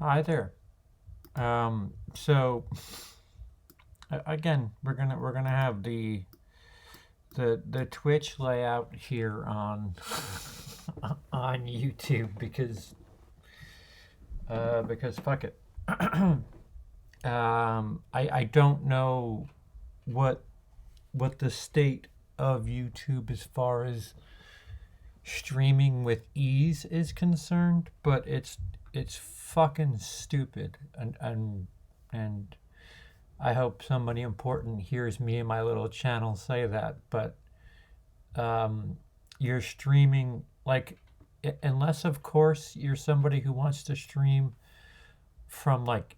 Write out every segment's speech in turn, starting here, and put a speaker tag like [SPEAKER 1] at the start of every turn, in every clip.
[SPEAKER 1] Hi there. So again, we're gonna have the Twitch layout here on on YouTube because fuck it. I don't know what what the state of YouTube as far as streaming with ease is concerned, but it's fucking stupid and I hope somebody important hears me and my little channel say that. But um, you're streaming like, unless of course you're somebody who wants to stream from like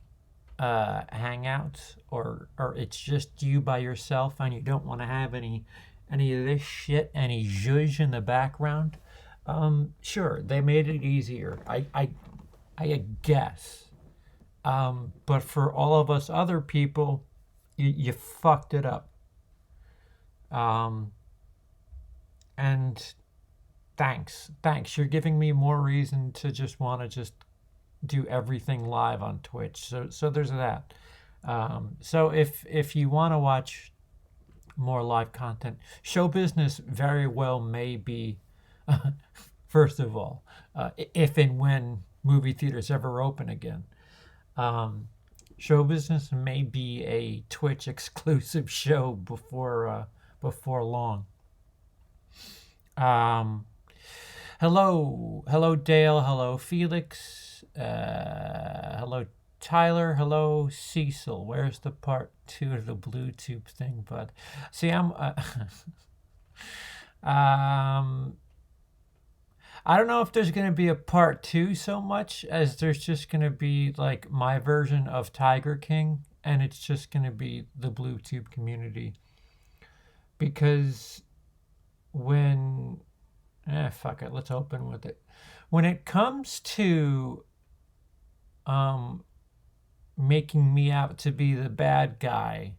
[SPEAKER 1] Hangouts or it's just you by yourself and you don't want to have any of this shit, any zhuzh in the background. Sure, they made it easier. I guess. But for all of us other people, you fucked it up. Um, and thanks. You're giving me more reason to just want to just do everything live on Twitch. So there's that. So if you want to watch more live content, show business very well may be, first of all, if and when movie theaters ever open again. Um, Show business may be a Twitch exclusive show before long. Um, hello Dale, hello Felix, hello Tyler, hello Cecil. Where's the part two of the Bluetooth thing, bud? See, I'm. Um, I don't know if there's going to be a part two so much as there's just going to be like my version of Tiger King, and it's just going to be the Bluetooth community. Because when. Fuck it, let's open with it. When it comes to um, making me out to be the bad guy,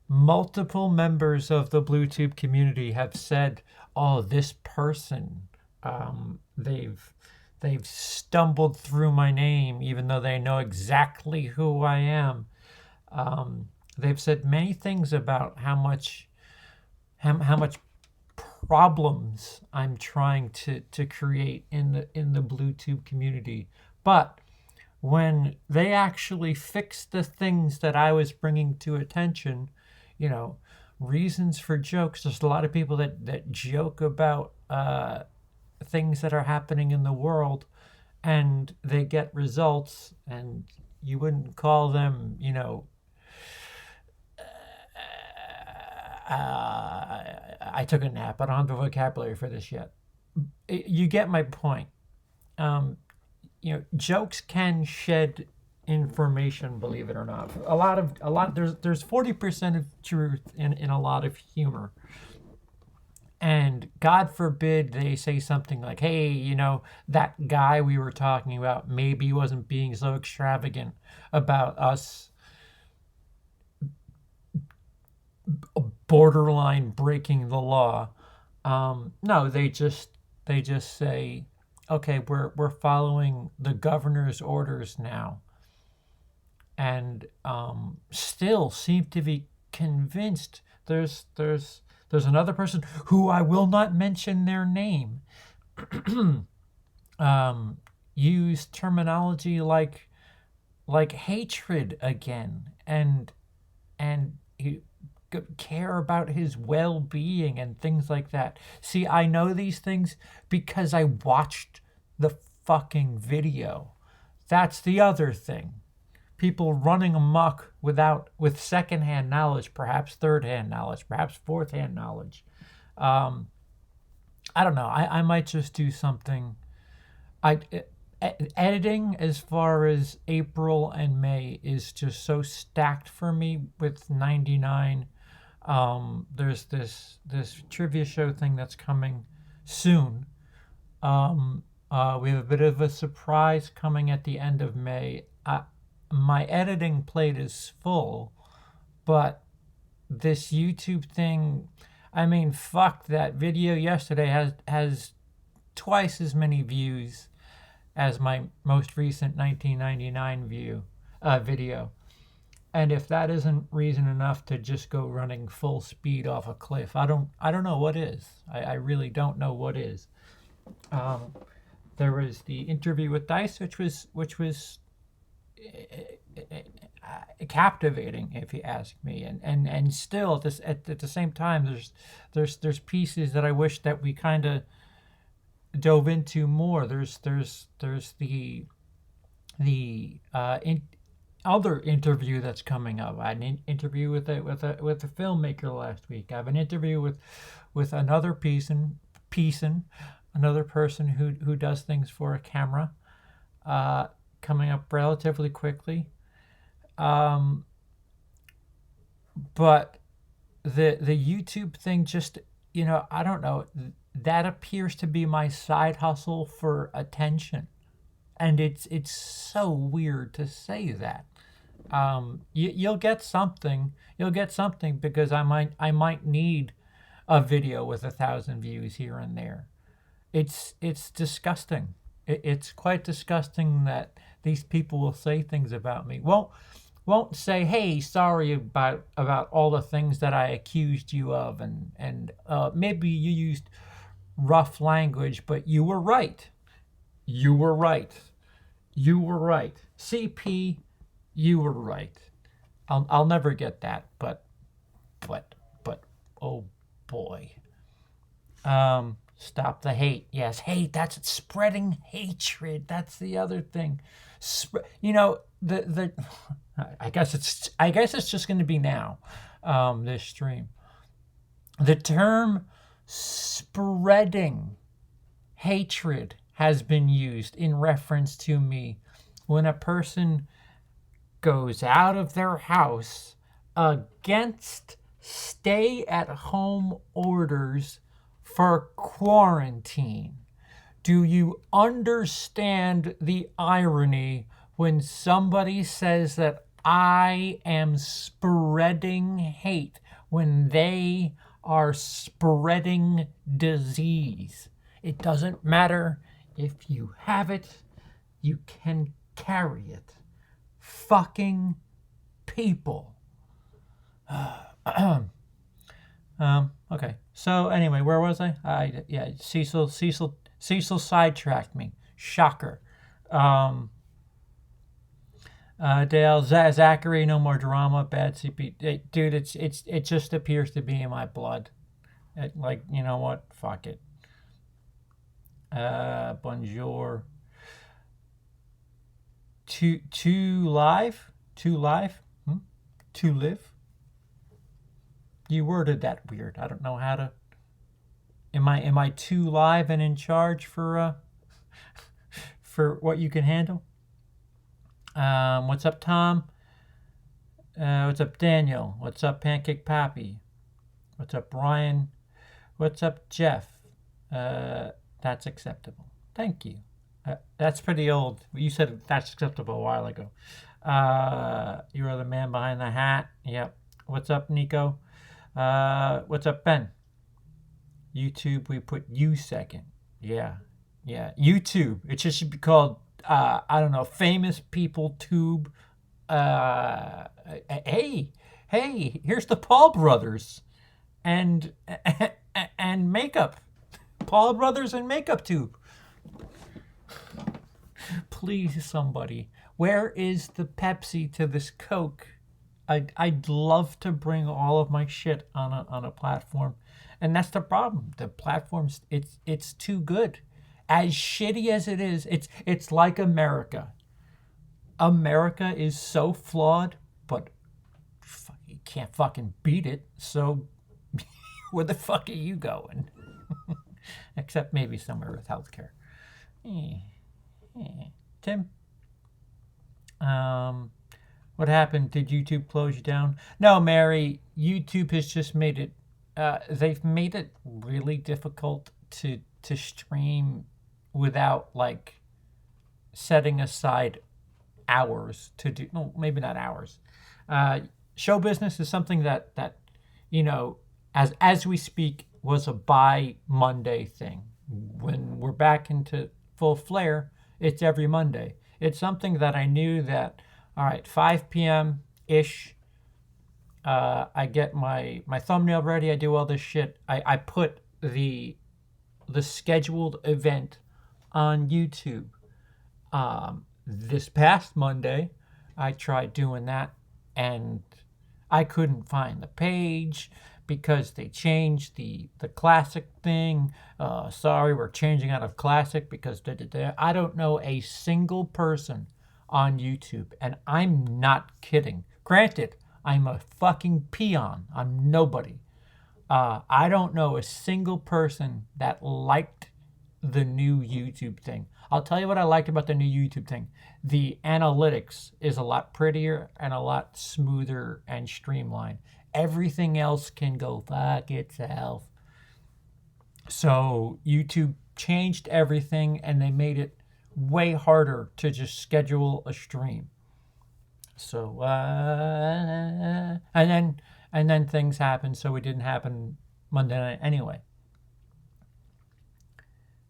[SPEAKER 1] multiple members of the Bluetooth community have said, "Oh, this person, they've stumbled through my name, even though they know exactly who I am." They've said many things about how much problems I'm trying to create in the Bluetooth community, but when they actually fix the things that I was bringing to attention, you know, reasons for jokes. There's a lot of people that joke about things that are happening in the world and they get results, and you wouldn't call them, I took a nap. I don't have the vocabulary for this yet. You get my point. Um, Jokes can shed information, believe it or not. There's 40% of truth in a lot of humor. And God forbid they say something like, hey, that guy we were talking about maybe wasn't being so extravagant about us borderline breaking the law. No, they just say, okay, we're following the governor's orders now, and still seem to be convinced. There's another person who I will not mention their name. Use terminology like hatred again, and he care about his well-being and things like that. See, I know these things because I watched the fucking video. That's the other thing. People running amok with secondhand knowledge, perhaps third-hand knowledge, perhaps fourth-hand knowledge. Um, I don't know. I might just do something. I Editing as far as April and May is just so stacked for me with 99. There's this trivia show thing that's coming soon. We have a bit of a surprise coming at the end of May. My editing plate is full, but this YouTube thing, I mean, fuck, that video yesterday has twice as many views as my most recent 1999 video. And if that isn't reason enough to just go running full speed off a cliff, I don't know what is. I really don't know what is. There was the interview with Dice, which was captivating, if you ask me, and still at the same time, there's pieces that I wish that we kind of dove into more. There's the other interview that's coming up. I had an interview with a filmmaker last week. I have an interview with another another person who does things for a camera, coming up relatively quickly. But the YouTube thing, just, I don't know, that appears to be my side hustle for attention. And it's so weird to say that. You'll get something because I might need a video with 1,000 views here and there. It's disgusting. It's quite disgusting that these people will say things about me. Won't say, hey, sorry about all the things that I accused you of, and maybe you used rough language, but you were right. You were right. CP, you were right. I'll never get that, but oh boy. Stop the hate. Yes, hate. That's it. Spreading hatred. That's the other thing. The I guess it's just going to be now, this stream. The term spreading hatred has been used in reference to me when a person goes out of their house against stay-at-home orders for quarantine. Do you understand the irony when somebody says that I am spreading hate when they are spreading disease? It doesn't matter if you have it, you can carry it. Fucking people. Okay. So anyway, where was I? Cecil sidetracked me. Shocker. Dale, Zachary, no more drama. Bad CP. Dude, it just appears to be in my blood. You know what? Fuck it. Bonjour. To live? To live? You worded that weird. I don't know how to. Am I too live and in charge for what you can handle? What's up, Tom? What's up, Daniel? What's up, Pancake Pappy? What's up, Brian? What's up, Jeff? That's acceptable. Thank you. That's pretty old. You said that's acceptable a while ago. You are the man behind the hat. Yep. What's up, Nico? What's up, Ben? YouTube, we put you second. Yeah. YouTube. It just should be called, I don't know, famous people tube. Hey, here's the Paul brothers and makeup. Paul brothers and makeup tube. Please, somebody, where is the Pepsi to this Coke? I'd love to bring all of my shit on a platform, and that's the problem. The platform's it's too good. As shitty as it is, it's like America. America is so flawed, but you can't fucking beat it. So where the fuck are you going? Except maybe somewhere with healthcare. Tim? What happened? Did YouTube close you down? No, Mary. YouTube has just made it. They've made it really difficult to stream without setting aside hours to do. No, maybe not hours. Show business is something that as we speak was a by Monday thing. When we're back into full flare, It's every Monday. It's something that I knew that, all right, 5 p.m. ish, I get my thumbnail ready. I do all this shit. I put the scheduled event on YouTube. This past Monday, I tried doing that, and I couldn't find the page because they changed the classic thing. Sorry, we're changing out of classic because I don't know a single person on YouTube, and I'm not kidding. Granted, I'm a fucking peon. I'm nobody. I don't know a single person that liked the new YouTube thing. I'll tell you what I liked about the new YouTube thing. The analytics is a lot prettier and a lot smoother and streamlined. Everything else can go fuck itself. So YouTube changed everything and they made it way harder to just schedule a stream. So and then things happened, so it didn't happen Monday night anyway.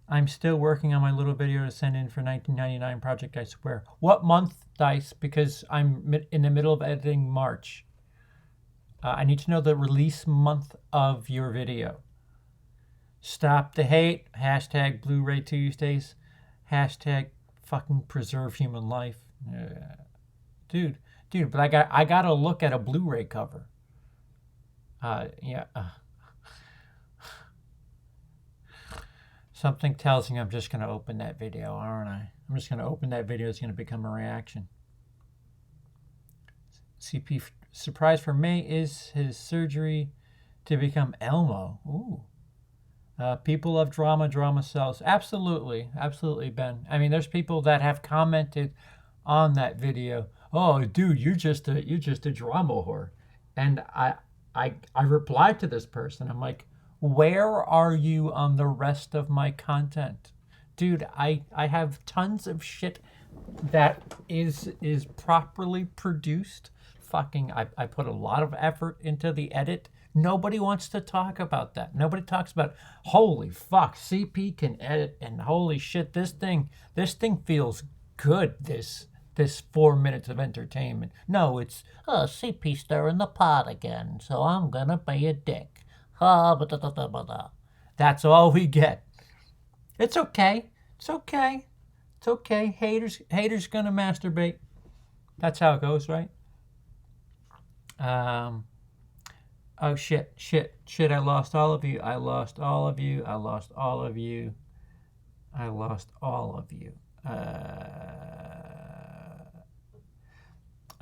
[SPEAKER 1] I'm still working on my little video to send in for 1999 project, I swear. What month, Dice? Because I'm in the middle of editing March. I need to know the release month of your video. Stop the hate. Hashtag Blu-ray Tuesdays. Hashtag fucking preserve human life. Dude, but I gotta look at a Blu-ray cover. Yeah. Something tells me I'm just going to open that video, aren't I? I'm just going to open that video. It's going to become a reaction. CP surprise for May is his surgery to become Elmo. Ooh. People love drama. Drama sells. Absolutely. Absolutely, Ben. I mean, there's people that have commented on that video. Oh, dude, you're just a drama whore. And I replied to this person. I'm like, where are you on the rest of my content? Dude, I have tons of shit that is properly produced. Fucking, I put a lot of effort into the edit. Nobody wants to talk about that. Nobody talks about, holy fuck, CP can edit, and holy shit, this thing feels good, this 4 minutes of entertainment. No, it's, CP stirring the pot again, so I'm gonna be a dick. That's all we get. It's okay. It's okay. It's okay. Haters gonna masturbate. That's how it goes, right? Oh shit. I lost all of you.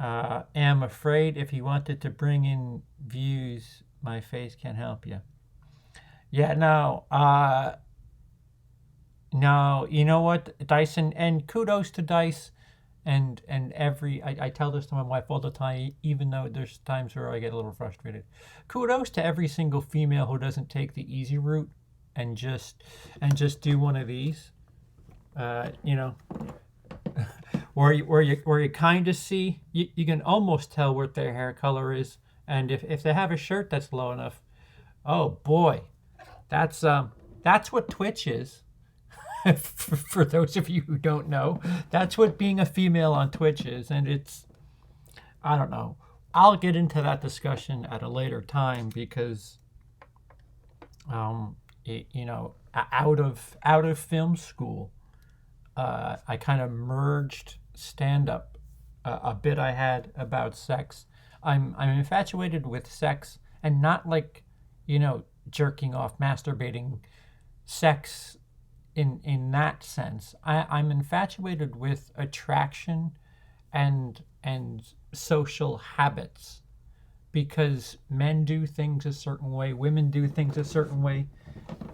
[SPEAKER 1] Am afraid if you wanted to bring in views, my face can't help you. Yeah, no, you know what, Dyson, and kudos to Dice, and I tell this to my wife all the time, even though there's times where I get a little frustrated. Kudos to every single female who doesn't take the easy route and just do one of these, you know, where you kind of see, you can almost tell what their hair color is, and if they have a shirt that's low enough, oh boy, that's what Twitch is. For those of you who don't know, that's what being a female on Twitch is, and it's, I don't know. I'll get into that discussion at a later time because, you know, out of film school, I kind of merged stand-up, a bit I had about sex. I'm infatuated with sex, and not like, you know, jerking off, masturbating, sex in that sense. I'm infatuated with attraction and social habits, because men do things a certain way, women do things a certain way,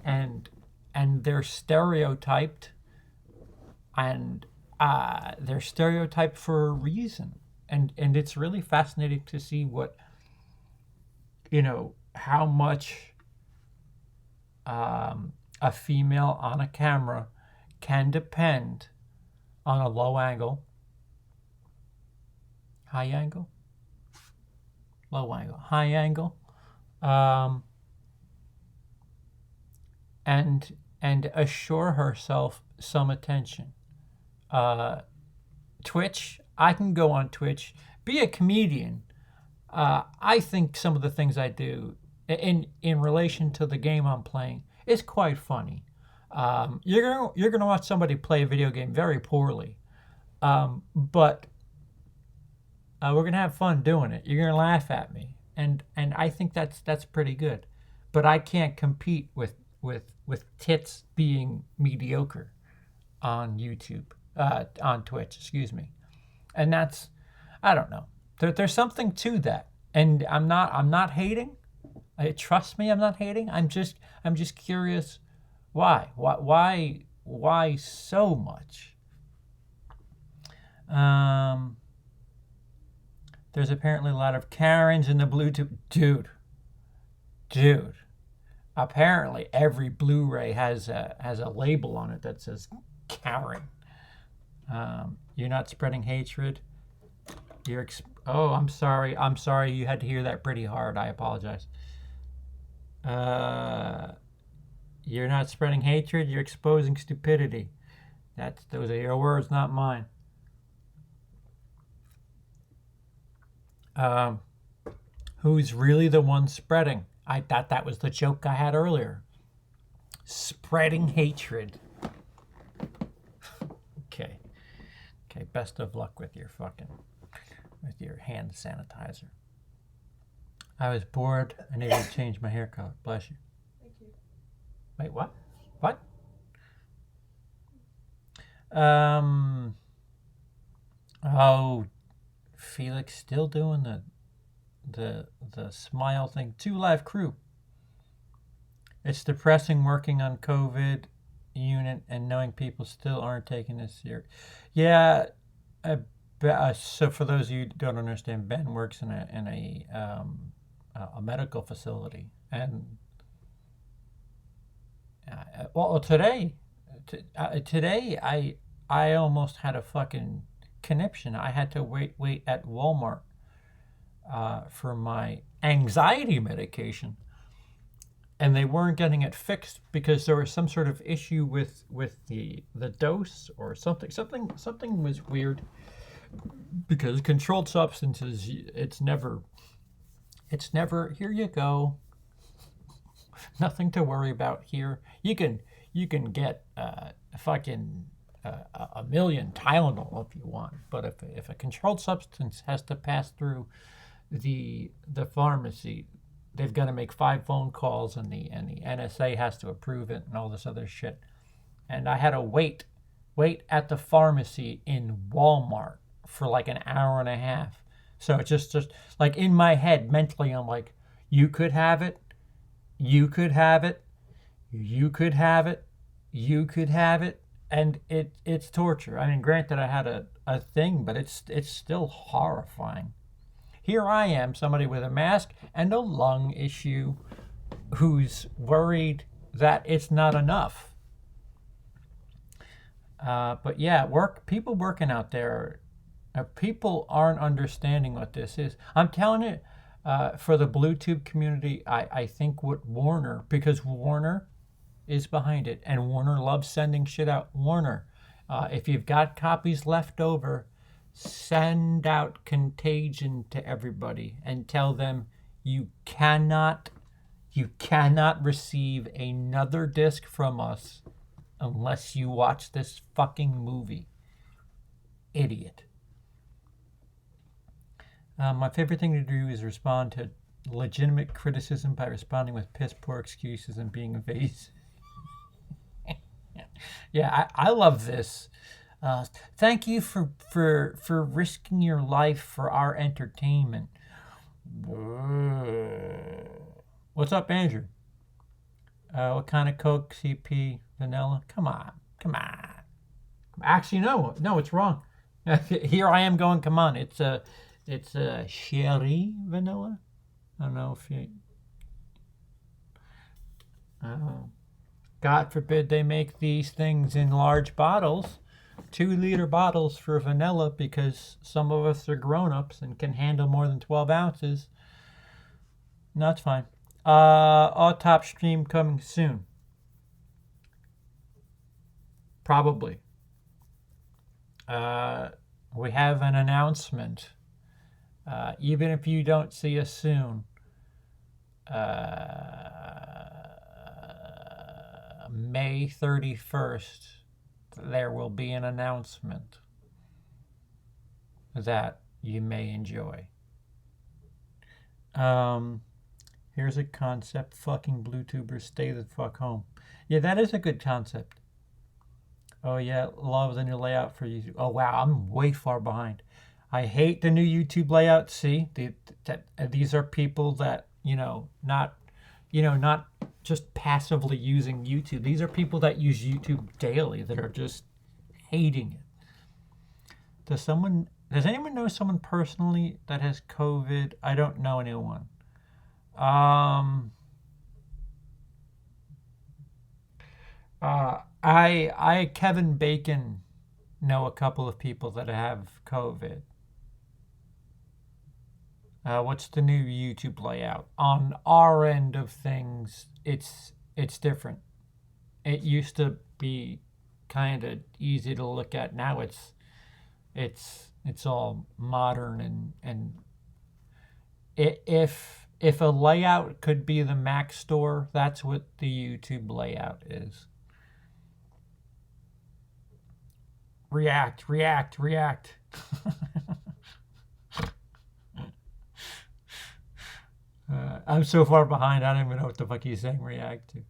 [SPEAKER 1] and they're stereotyped, and they're stereotyped for a reason, and it's really fascinating to see what, you know, how much a female on a camera can depend on a low angle, high angle, low angle, high angle, and assure herself some attention. Twitch. I can go on Twitch, be a comedian. I think some of the things I do in relation to the game I'm playing is quite funny. You're gonna watch somebody play a video game very poorly, but we're gonna have fun doing it. You're gonna laugh at me, and I think that's pretty good. But I can't compete with tits being mediocre on YouTube, on Twitch, excuse me. And that's, I don't know. There's something to that, and I'm not hating. Trust me, I'm not hating. I'm just curious, why so much? There's apparently a lot of Karens in the Bluetooth, dude. Apparently, every Blu-ray has a label on it that says Karen. You're not spreading hatred. Oh, I'm sorry. You had to hear that pretty hard. I apologize. You're not spreading hatred. You're exposing stupidity. Those are your words, not mine. Who's really the one spreading? I thought that was the joke I had earlier. Spreading hatred. Okay. Best of luck with your hand sanitizer. I was bored. I needed to change my hair color. Bless you.
[SPEAKER 2] Thank you.
[SPEAKER 1] Wait, what? What? Oh, Felix still doing the smile thing. 2 Live Crew. It's depressing working on COVID unit and knowing people still aren't taking this serious. Yeah. So for those of you who don't understand, Ben works in a medical facility, and today I almost had a fucking conniption. I had to wait at Walmart for my anxiety medication, and they weren't getting it fixed because there was some sort of issue with the dose or something. Something was weird, because controlled substances, it's never here you go, nothing to worry about here. You can get fucking a million Tylenol if you want, but if a controlled substance has to pass through the pharmacy, they've got to make 5 phone calls, and the NSA has to approve it and all this other shit. And I had to wait at the pharmacy in Walmart for like an hour and a half. So it's just like in my head mentally, I'm like, you could have it, you could have it, you could have it, you could have it, and it's torture. I mean, granted, I had a thing, but it's still horrifying. Here I am, somebody with a mask and a lung issue, who's worried that it's not enough. But yeah, people working out there, people aren't understanding what this is. I'm telling you, for the Bluetooth community, I think what Warner, because Warner is behind it, and Warner loves sending shit out. Warner, if you've got copies left over, send out Contagion to everybody and tell them you cannot receive another disc from us unless you watch this fucking movie. Idiot. My favorite thing to do is respond to legitimate criticism by responding with piss poor excuses and being evasive. Yeah, I love this. Thank you for risking your life for our entertainment. What's up, Andrew? What kind of Coke? CP? Vanilla? Come on. Actually, no, it's wrong. Here I am going, come on. It's a sherry vanilla. I don't know if you... God forbid they make these things in large bottles. 2-liter bottles for vanilla, because some of us are grown-ups and can handle more than 12 ounces. No, that's fine. Autop stream coming soon. Probably. we have an announcement. Even if you don't see us soon, May 31st, there will be an announcement that you may enjoy. Here's a concept. Fucking Bluetubers, stay the fuck home. Yeah, that is a good concept. Oh yeah, love the new layout for YouTube. Oh wow, I'm way far behind. I hate the new YouTube layout. See, these are people that not just passively using YouTube. These are people that use YouTube daily that are just hating it. Does anyone know someone personally that has COVID? I don't know anyone. I Kevin Bacon know a couple of people that have COVID. What's the new YouTube layout? On our end of things, it's different. It used to be kind of easy to look at. Now it's all modern and if a layout could be the Mac store, that's what the YouTube layout is. React. I'm so far behind, I don't even know what the fuck he's saying react to.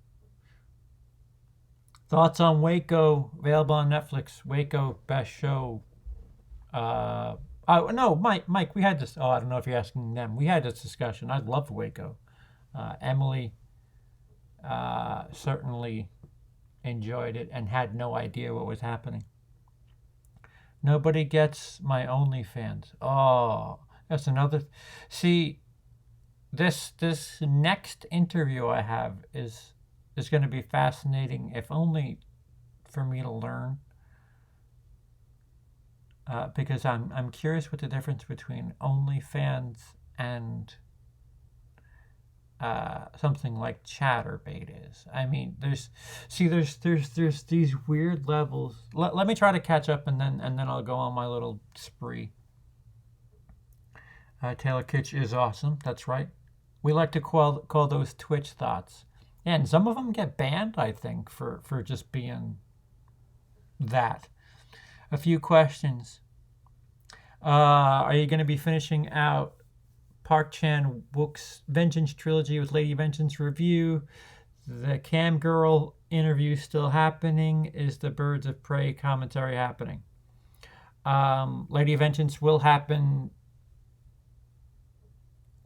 [SPEAKER 1] Thoughts on Waco, available on Netflix. Waco, best show. No, Mike, we had this. Oh, I don't know if you're asking them. We had this discussion. I loved Waco. Emily certainly enjoyed it and had no idea what was happening. Nobody gets my OnlyFans. Oh, that's another. See, this next interview I have is going to be fascinating, if only for me to learn. Because I'm curious what the difference between OnlyFans and something like ChatterBait is. I mean, there's these weird levels. Let me try to catch up, and then I'll go on my little spree. Taylor Kitsch is awesome. That's right. We like to call those Twitch thoughts, and some of them get banned, I think, for just being that. A few questions. Are you going to be finishing out Park Chan-wook's Vengeance trilogy with Lady Vengeance review? The Cam Girl interview still happening? Is the Birds of Prey commentary happening? Lady Vengeance will happen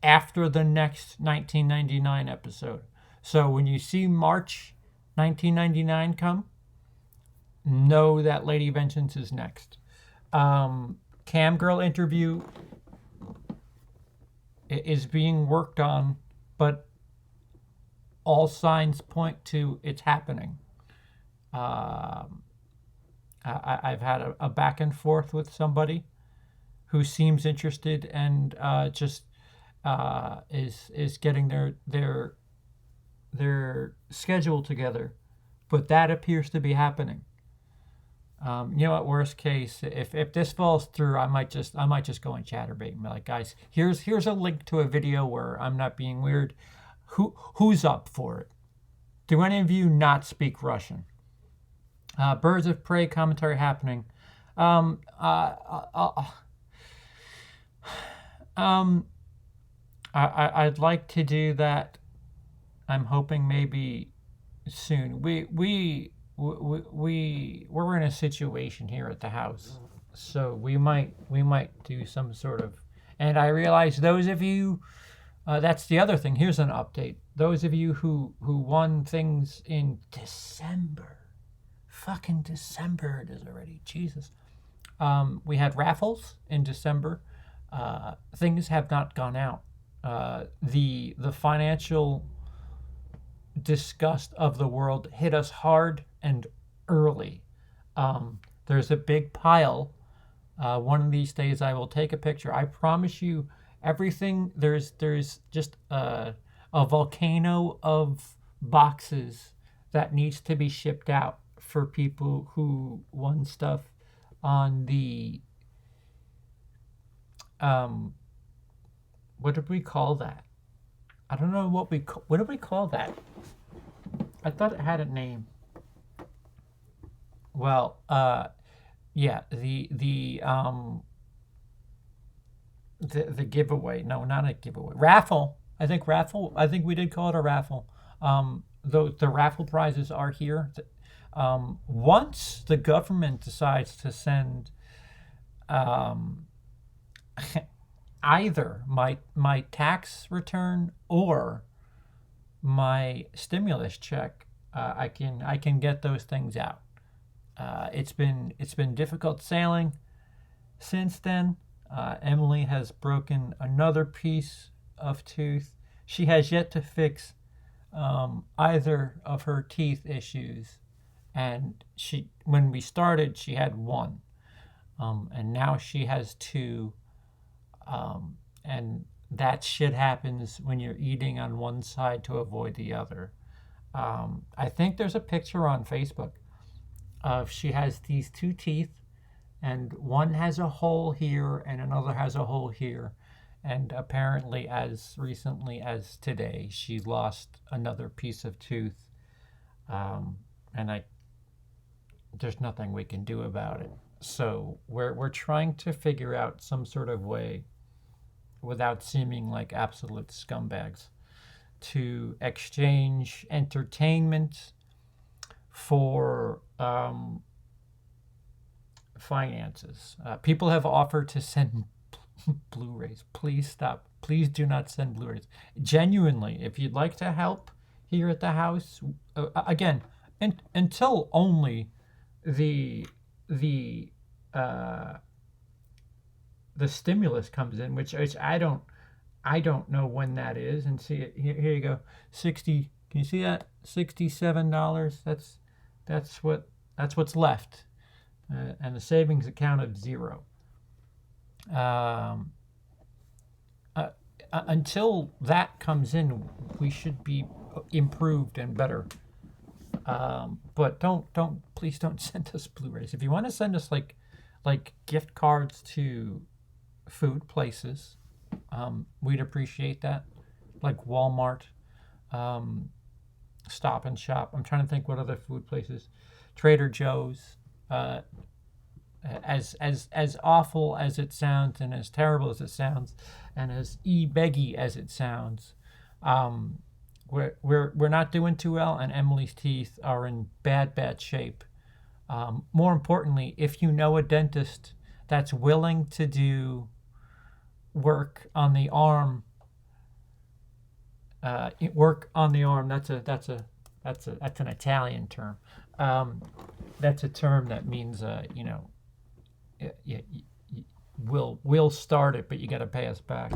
[SPEAKER 1] after the next 1999 episode. So when you see March 1999 come, know that Lady Vengeance is next. Cam Girl interview is being worked on, but all signs point to it's happening. I've had a back and forth with somebody who seems interested and just is getting their schedule together, but that appears to be happening. At worst case, if this falls through, I might just go and ChatterBait and be like, guys, here's a link to a video where I'm not being weird. Who's up for it? Do any of you not speak Russian? Birds of Prey commentary happening. I'd like to do that. I'm hoping maybe soon. We're in a situation here at the house, so we might do some sort of. And I realize those of you, that's the other thing. Here's an update. Those of you who won things in December, fucking December it is already. Jesus. We had raffles in December. Things have not gone out. The financial disgust of the world hit us hard and early. There's a big pile. One of these days I will take a picture. I promise you everything. There's just a volcano of boxes that needs to be shipped out for people who won stuff on the what did we call that? I don't know what did we call that? I thought it had a name. Well, yeah, the giveaway. No, not a giveaway. Raffle. I think raffle. I think we did call it a raffle. The raffle prizes are here. Once the government decides to send either my tax return or my stimulus check, I can get those things out. It's been difficult sailing since then. Emily has broken another piece of tooth. She has yet to fix either of her teeth issues, and when we started she had one, and now she has two, and that shit happens when you're eating on one side to avoid the other. I think there's a picture on Facebook of she has these two teeth, and one has a hole here and another has a hole here. And apparently, as recently as today, she lost another piece of tooth. And there's nothing we can do about it. So we're trying to figure out some sort of way, without seeming like absolute scumbags, to exchange entertainment for finances. People have offered to send Blu-rays. Please stop. Please do not send Blu-rays. Genuinely, if you'd like to help here at the house, again, until only the stimulus comes in, which I don't know when that is. And see it here you go, 60. Can you see that? $67. That's what's left, and the savings account of zero. Until that comes in, we should be improved and better. But please don't send us Blu-rays. If you want to send us like gift cards to food places, we'd appreciate that. Like Walmart, Stop and Shop. I'm trying to think what other food places. Trader Joe's. As awful as it sounds, and as terrible as it sounds, and as beggy as it sounds, we're not doing too well, and Emily's teeth are in bad shape. More importantly, if you know a dentist that's willing to do work on the arm, that's an Italian term. That's a term that means we'll start it, but you got to pay us back.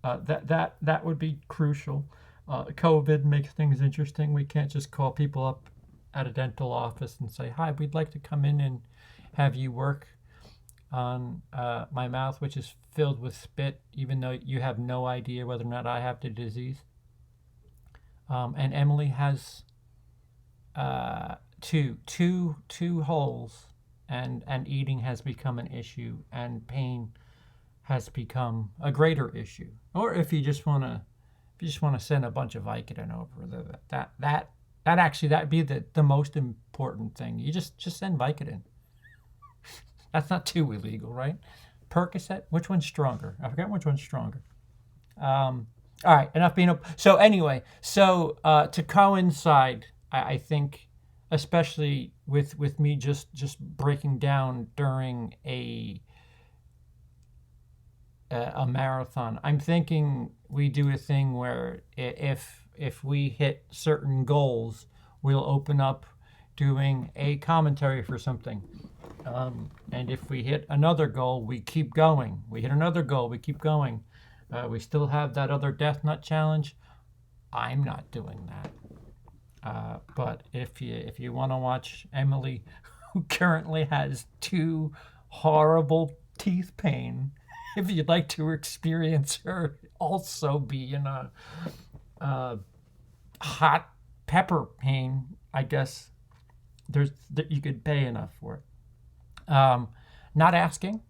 [SPEAKER 1] That would be crucial. COVID makes things interesting. We can't just call people up at a dental office and say, "Hi, we'd like to come in and have you work on my mouth, which is filled with spit," even though you have no idea whether or not I have the disease. And Emily has two holes, and eating has become an issue, and pain has become a greater issue. Or if you just want to send a bunch of Vicodin over, that'd be the most important thing. You just send Vicodin. That's not too illegal, right? Percocet, which one's stronger? I forget which one's stronger. All right, enough being up. So anyway, to coincide, I think, especially with me just breaking down during a marathon, I'm thinking we do a thing where if we hit certain goals, we'll open up doing a commentary for something. And if we hit another goal, we keep going. We hit another goal, we keep going. We still have that other Death Nut Challenge. I'm not doing that. But if you want to watch Emily, who currently has 2 horrible teeth pain, if you'd like to experience her also be in a hot pepper pain, I guess you could pay enough for it. Not asking,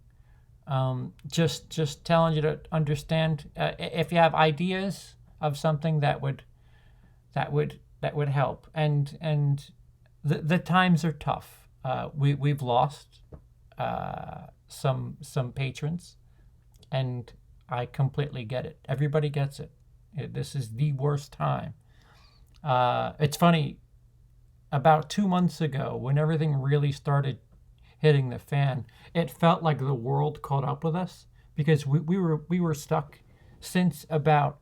[SPEAKER 1] just telling you to understand. If you have ideas of something that would help, and the times are tough. We've lost some patrons, and I completely get it. Everybody gets it. This is the worst time. It's funny. About 2 months ago, when everything really started hitting the fan, it felt like the world caught up with us, because we were stuck since about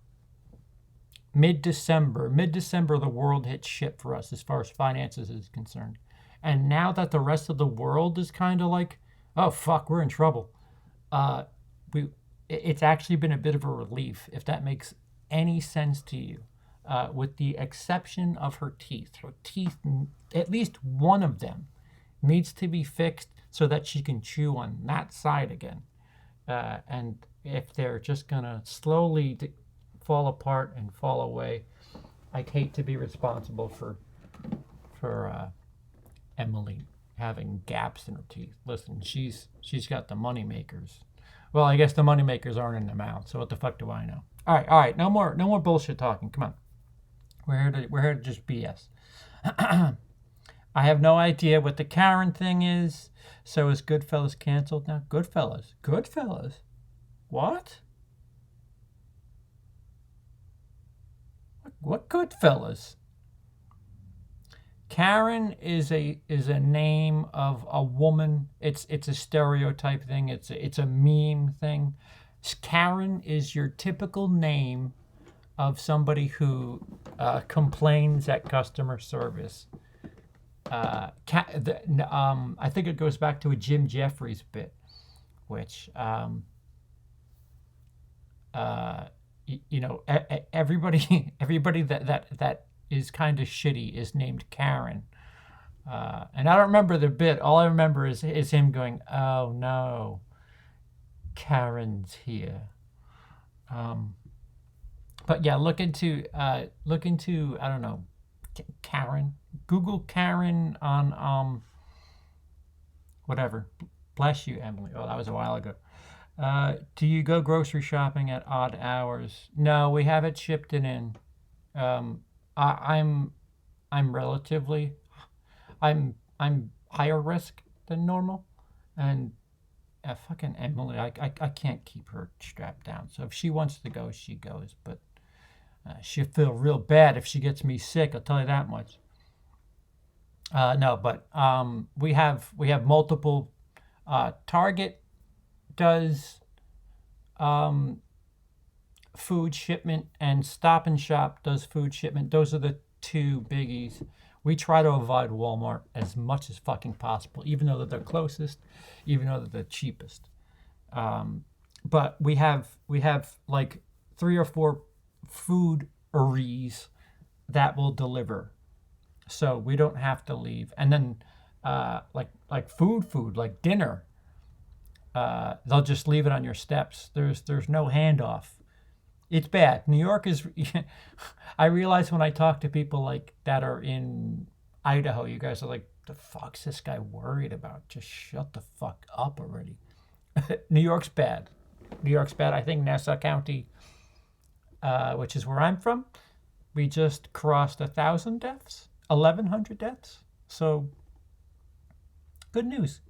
[SPEAKER 1] mid-December. Mid-December, the world hit shit for us as far as finances is concerned. And now that the rest of the world is kind of like, oh fuck, we're in trouble. We it's actually been a bit of a relief, if that makes any sense to you. With the exception of her teeth. Her teeth, at least one of them, needs to be fixed so that she can chew on that side again. And if they're just gonna slowly fall apart and fall away, I'd hate to be responsible for Emily having gaps in her teeth. Listen, she's got the money makers. Well, I guess the money makers aren't in the mouth, so what the fuck do I know? All right. No more bullshit talking. Come on. We're here to just BS. I have no idea what the Karen thing is. So is Goodfellas canceled now? Goodfellas? What? What Goodfellas? Karen is a name of a woman. It's a stereotype thing. It's a meme thing. Karen is your typical name of somebody who complains at customer service. I think it goes back to a Jim Jeffries bit, which everybody that is kind of shitty is named Karen. And I don't remember the bit. All I remember is him going, "Oh no, Karen's here." But yeah, look into I don't know, Karen. Google Karen on whatever. Bless you, Emily. Oh, that was a while ago. Do you go grocery shopping at odd hours? No, we have it shipped in. I'm relatively I'm higher risk than normal, and fucking Emily, I can't keep her strapped down. So if she wants to go, she goes. But she'll feel real bad if she gets me sick. I'll tell you that much. No, but we have multiple. Target does food shipment, and Stop and Shop does food shipment. Those are the two biggies. We try to avoid Walmart as much as fucking possible, even though they're the closest, even though they're the cheapest. But we have like 3 or 4 fooderies that will deliver, so we don't have to leave. And then like food like dinner, they'll just leave it on your steps. There's no handoff. It's bad. New York is. I realize when I talk to people like that are in Idaho, you guys are like, the fuck's this guy worried about? Just shut the fuck up already. New York's bad. I think Nassau County, which is where I'm from, we just crossed 1,000 deaths, 1,100 deaths. So good news.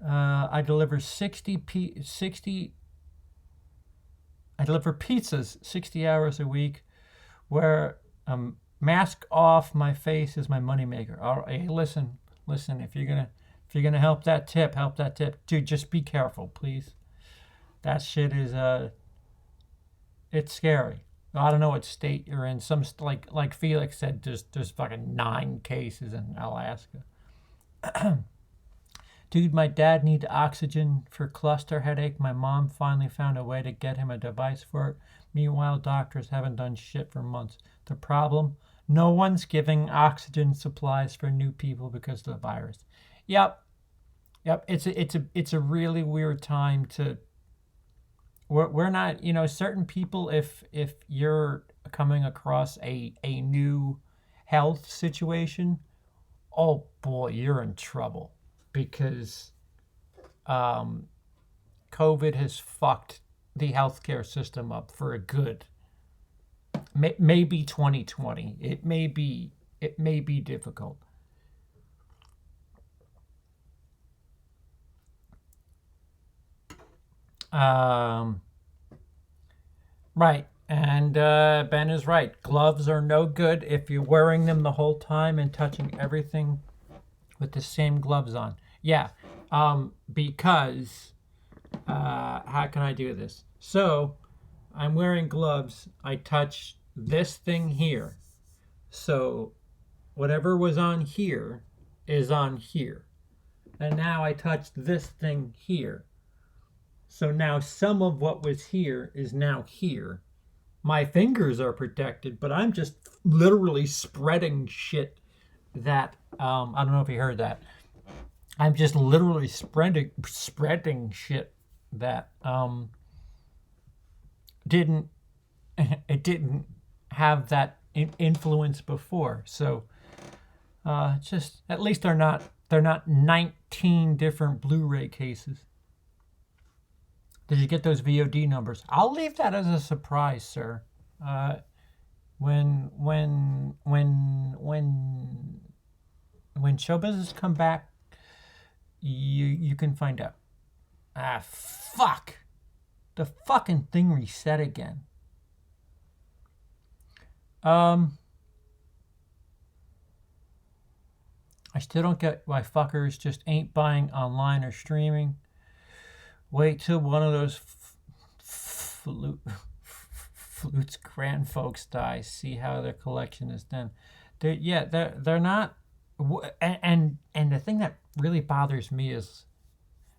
[SPEAKER 1] I deliver I deliver pizzas 60 hours a week, where mask off, my face is my moneymaker. All right, hey, listen, if you're gonna help that tip, dude. Just be careful, please. That shit is it's scary. I don't know what state you're in. Some like Felix said, there's fucking 9 cases in Alaska. Dude, my dad needs oxygen for cluster headache. My mom finally found a way to get him a device for it. Meanwhile, doctors haven't done shit for months. The problem? No one's giving oxygen supplies for new people because of the virus. Yep. It's a really weird time to. We're not, certain people. If you're coming across a new health situation, oh boy, you're in trouble, because COVID has fucked the healthcare system up for a good, maybe 2020. It may be difficult. Right. And Ben is right. Gloves are no good if you're wearing them the whole time and touching everything with the same gloves on. Yeah. Because how can I do this? So I'm wearing gloves. I touch this thing here. So whatever was on here is on here. And now I touched this thing here. So now some of what was here is now here. My fingers are protected, but I'm just literally spreading shit that, I don't know if you heard that. I'm just literally spreading shit that didn't have that influence before. So just at least they're not 19 different Blu-ray cases. Did you get those VOD numbers? I'll leave that as a surprise, sir. When show business come back, you can find out. Ah, fuck! The fucking thing reset again. I still don't get why fuckers just ain't buying online or streaming. Wait till one of those flutes grand folks die. See how their collection is done. They're not. And the thing that really bothers me is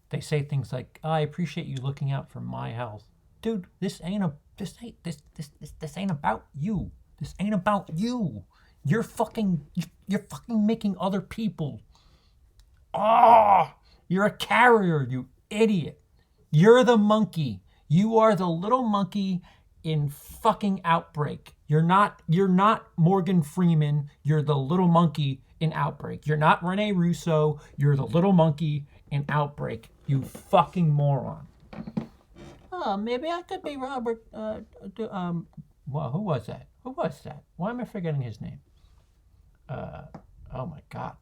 [SPEAKER 1] they say things like, oh, "I appreciate you looking out for my health." Dude, this ain't about you. This ain't about you. You're fucking making other people. Oh, you're a carrier, you idiot. You're the monkey. You are the little monkey in fucking Outbreak. You're not Morgan Freeman. You're the little monkey in Outbreak. You're not Rene Russo. You're the little monkey in Outbreak. You fucking moron. Oh, maybe I could be Robert. Well, who was that? Why am I forgetting his name? Oh my God.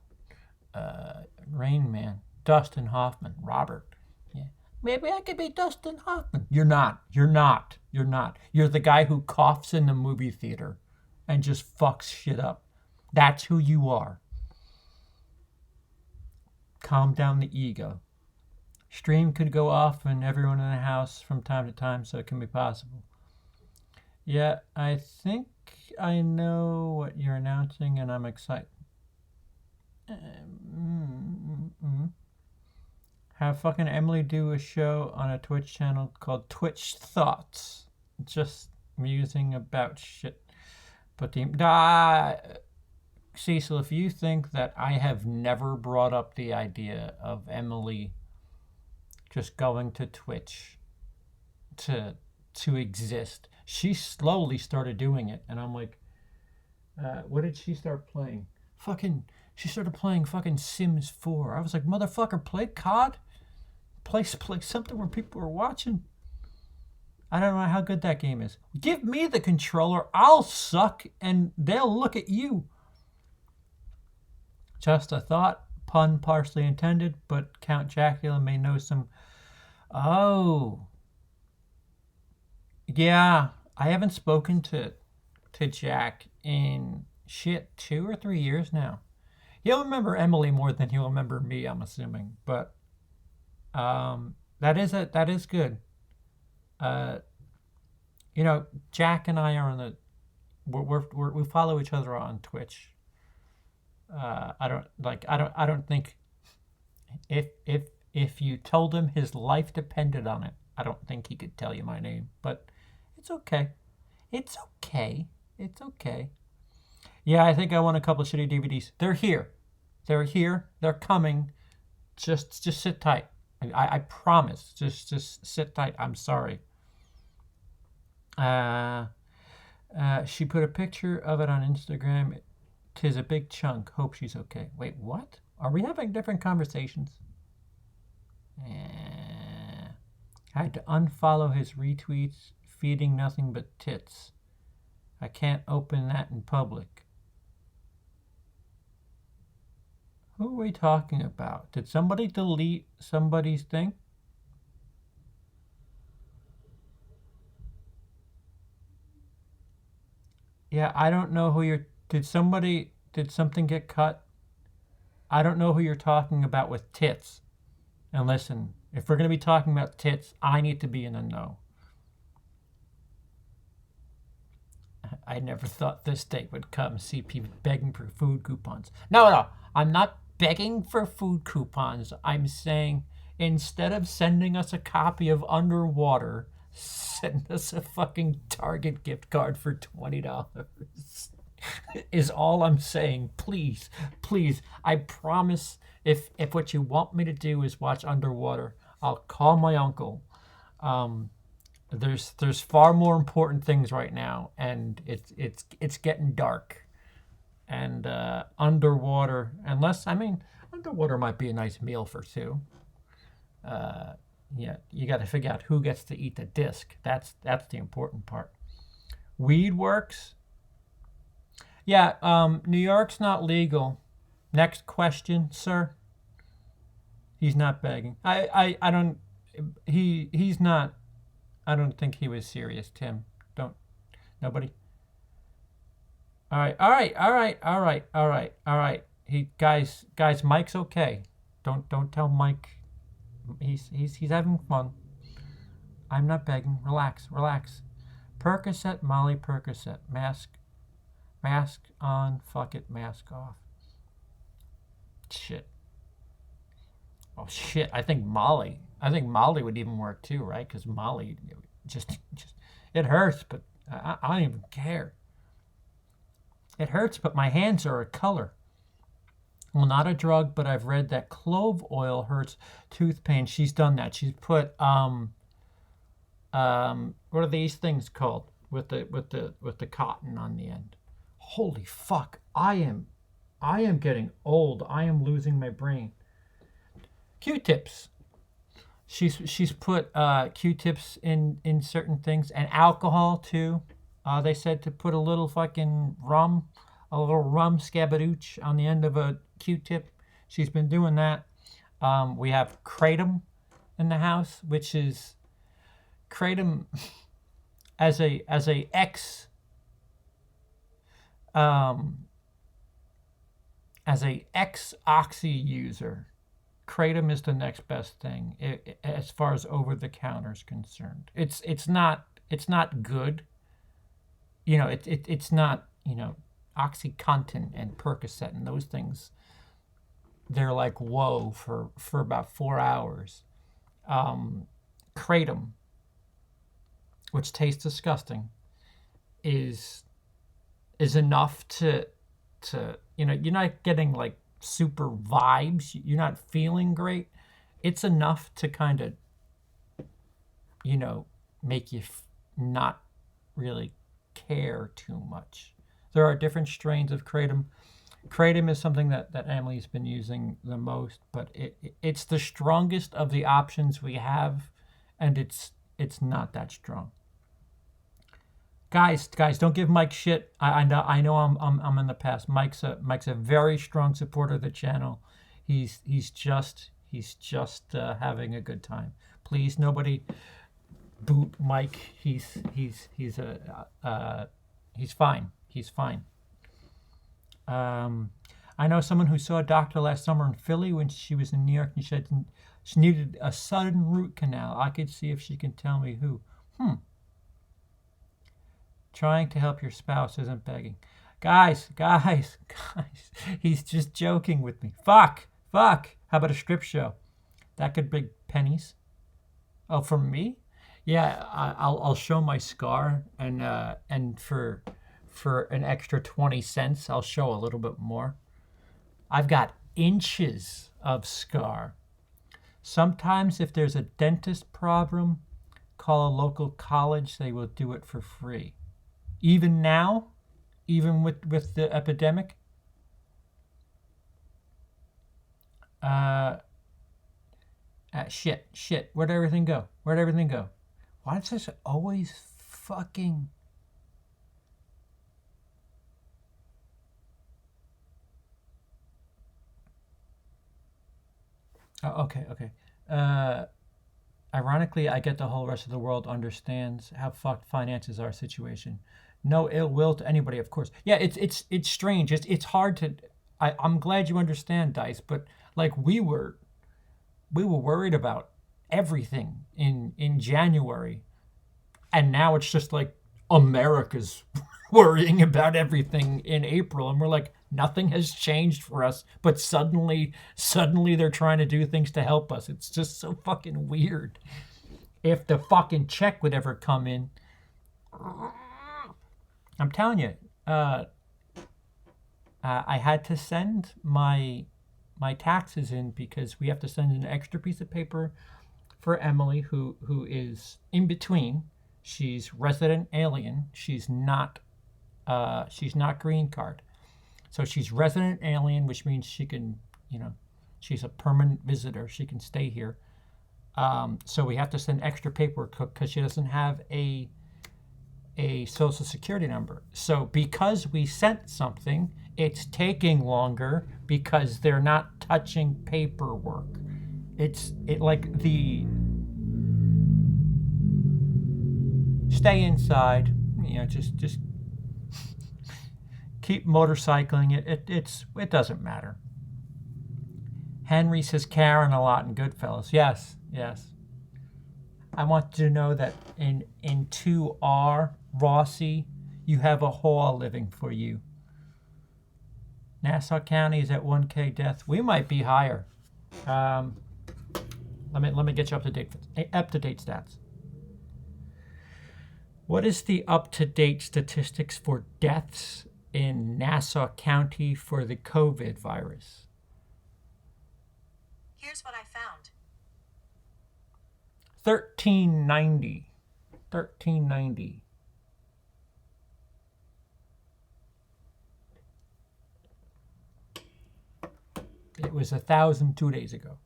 [SPEAKER 1] Rain Man. Dustin Hoffman. Robert. Yeah. Maybe I could be Dustin Hoffman. You're not. You're the guy who coughs in the movie theater and just fucks shit up. That's who you are. Calm down the ego. Stream could go off and everyone in the house from time to time, so it can be possible. Yeah, I think I know what you're announcing, and I'm excited. Have fucking Emily do a show on a Twitch channel called Twitch Thoughts. Just musing about shit. But Cecil, if you think that I have never brought up the idea of Emily just going to Twitch to exist, she slowly started doing it, and I'm like, what did she start playing? She started playing fucking Sims 4. I was like, motherfucker, play COD? Play something where people are watching. I don't know how good that game is. Give me the controller, I'll suck, and they'll look at you. Just a thought, pun partially intended, but Count Jacula may know some. Oh. Yeah, I haven't spoken to Jack in 2 or 3 years now. He'll remember Emily more than he'll remember me, I'm assuming. But that is good. Jack and I are on the we follow each other on Twitch. I don't think if you told him his life depended on it, I don't think he could tell you my name. But it's okay. It's okay. Yeah, I think I won a couple of shitty DVDs. They're here. They're coming. Just sit tight. I promise. Just sit tight. I'm sorry. She put a picture of it on Instagram. 'Tis a big chunk. Hope she's okay. Wait, what? Are we having different conversations? I had to unfollow his retweets, feeding nothing but tits. I can't open that in public. Who are we talking about? Did somebody delete somebody's thing? Yeah, I don't know who you're... Did something get cut? I don't know who you're talking about with tits. And listen, if we're going to be talking about tits, I need to be in the know. I never thought this day would come. CP begging for food coupons. No, I'm not begging for food coupons. I'm saying instead of sending us a copy of Underwater, send us a fucking Target gift card for $20. Is all I'm saying. Please, please. I promise if what you want me to do is watch Underwater, I'll call my uncle. There's far more important things right now, and it's getting dark. And Underwater, Underwater might be a nice meal for two. Yeah, you got to figure out who gets to eat the disc. That's the important part. Weed works. Yeah, New York's not legal. Next question, sir. He's not begging. I don't. He's not. I don't think he was serious, Tim. Don't. Nobody. All right. Guys, Mike's okay. Don't tell Mike. He's having fun. I'm not begging. Relax. Percocet, Molly, Percocet. Mask on. Fuck it. Mask off. Shit. Oh shit. I think Molly would even work too, right? Because Molly just it hurts, but I don't even care. It hurts, but my hands are a color. Well, not a drug, but I've read that clove oil hurts tooth pain. She's done that. She's put what are these things called with the cotton on the end? Holy fuck! I am getting old. I am losing my brain. Q-tips. She's put Q-tips in certain things, and alcohol too. They said to put a little fucking rum scabadooch on the end of a Q-tip. She's been doing that. We have kratom in the house, which is kratom as a ex-oxy user. Kratom is the next best thing as far as over-the-counter is concerned. It's not good. It's not, OxyContin and Percocet and those things. They're like whoa for about 4 hours. Kratom, which tastes disgusting, is enough to you're not getting like super vibes. You're not feeling great. It's enough to kind of, make you not really care too much. There are different strains of kratom. Kratom is something that Emily's been using the most, but it's the strongest of the options we have, and it's not that strong. Guys, don't give Mike shit. I know I'm in the past. Mike's a very strong supporter of the channel. He's just having a good time. Please, nobody boot Mike. He's fine. He's fine. I know someone who saw a doctor last summer in Philly when she was in New York, and she said she needed a sudden root canal. I could see if she can tell me who. Trying to help your spouse isn't begging. Guys, he's just joking with me. Fuck. How about a strip show? That could bring pennies. Oh, from me? Yeah, I'll show my scar, and for an extra 20 cents, I'll show a little bit more. I've got inches of scar. Sometimes if there's a dentist problem, call a local college. They will do it for free. Even now, even with the epidemic, Shit. Where'd everything go? Where'd everything go? Why does this always fucking... Oh, okay. Ironically, I get the whole rest of the world understands how fucked finances are situation. No ill will to anybody, of course. Yeah, it's strange. It's hard to... I'm glad you understand, Dice, but like we were worried about everything in January, and now it's just like America's worrying about everything in April, and we're like, nothing has changed for us, but suddenly they're trying to do things to help us. It's just so fucking weird. If the fucking check would ever come in, I'm telling you, I had to send my taxes in because we have to send an extra piece of paper for Emily, who is in between. She's resident alien. She's not green card. So she's resident alien, which means she can, she's a permanent visitor. She can stay here. So we have to send extra paperwork because she doesn't have a social security number. So because we sent something, it's taking longer because they're not touching paperwork. It like the stay inside, just keep motorcycling. It doesn't matter. Henry says Karen a lot in Goodfellas. Yes. I want you to know that in 2R, Rossi, you have a whore living for you. Nassau County is at 1K death. We might be higher. Let me get you up to date stats. What is the up-to-date statistics for deaths in Nassau County for the COVID virus?
[SPEAKER 2] Here's what I found.
[SPEAKER 1] 1390. It was 1,000 2 days ago.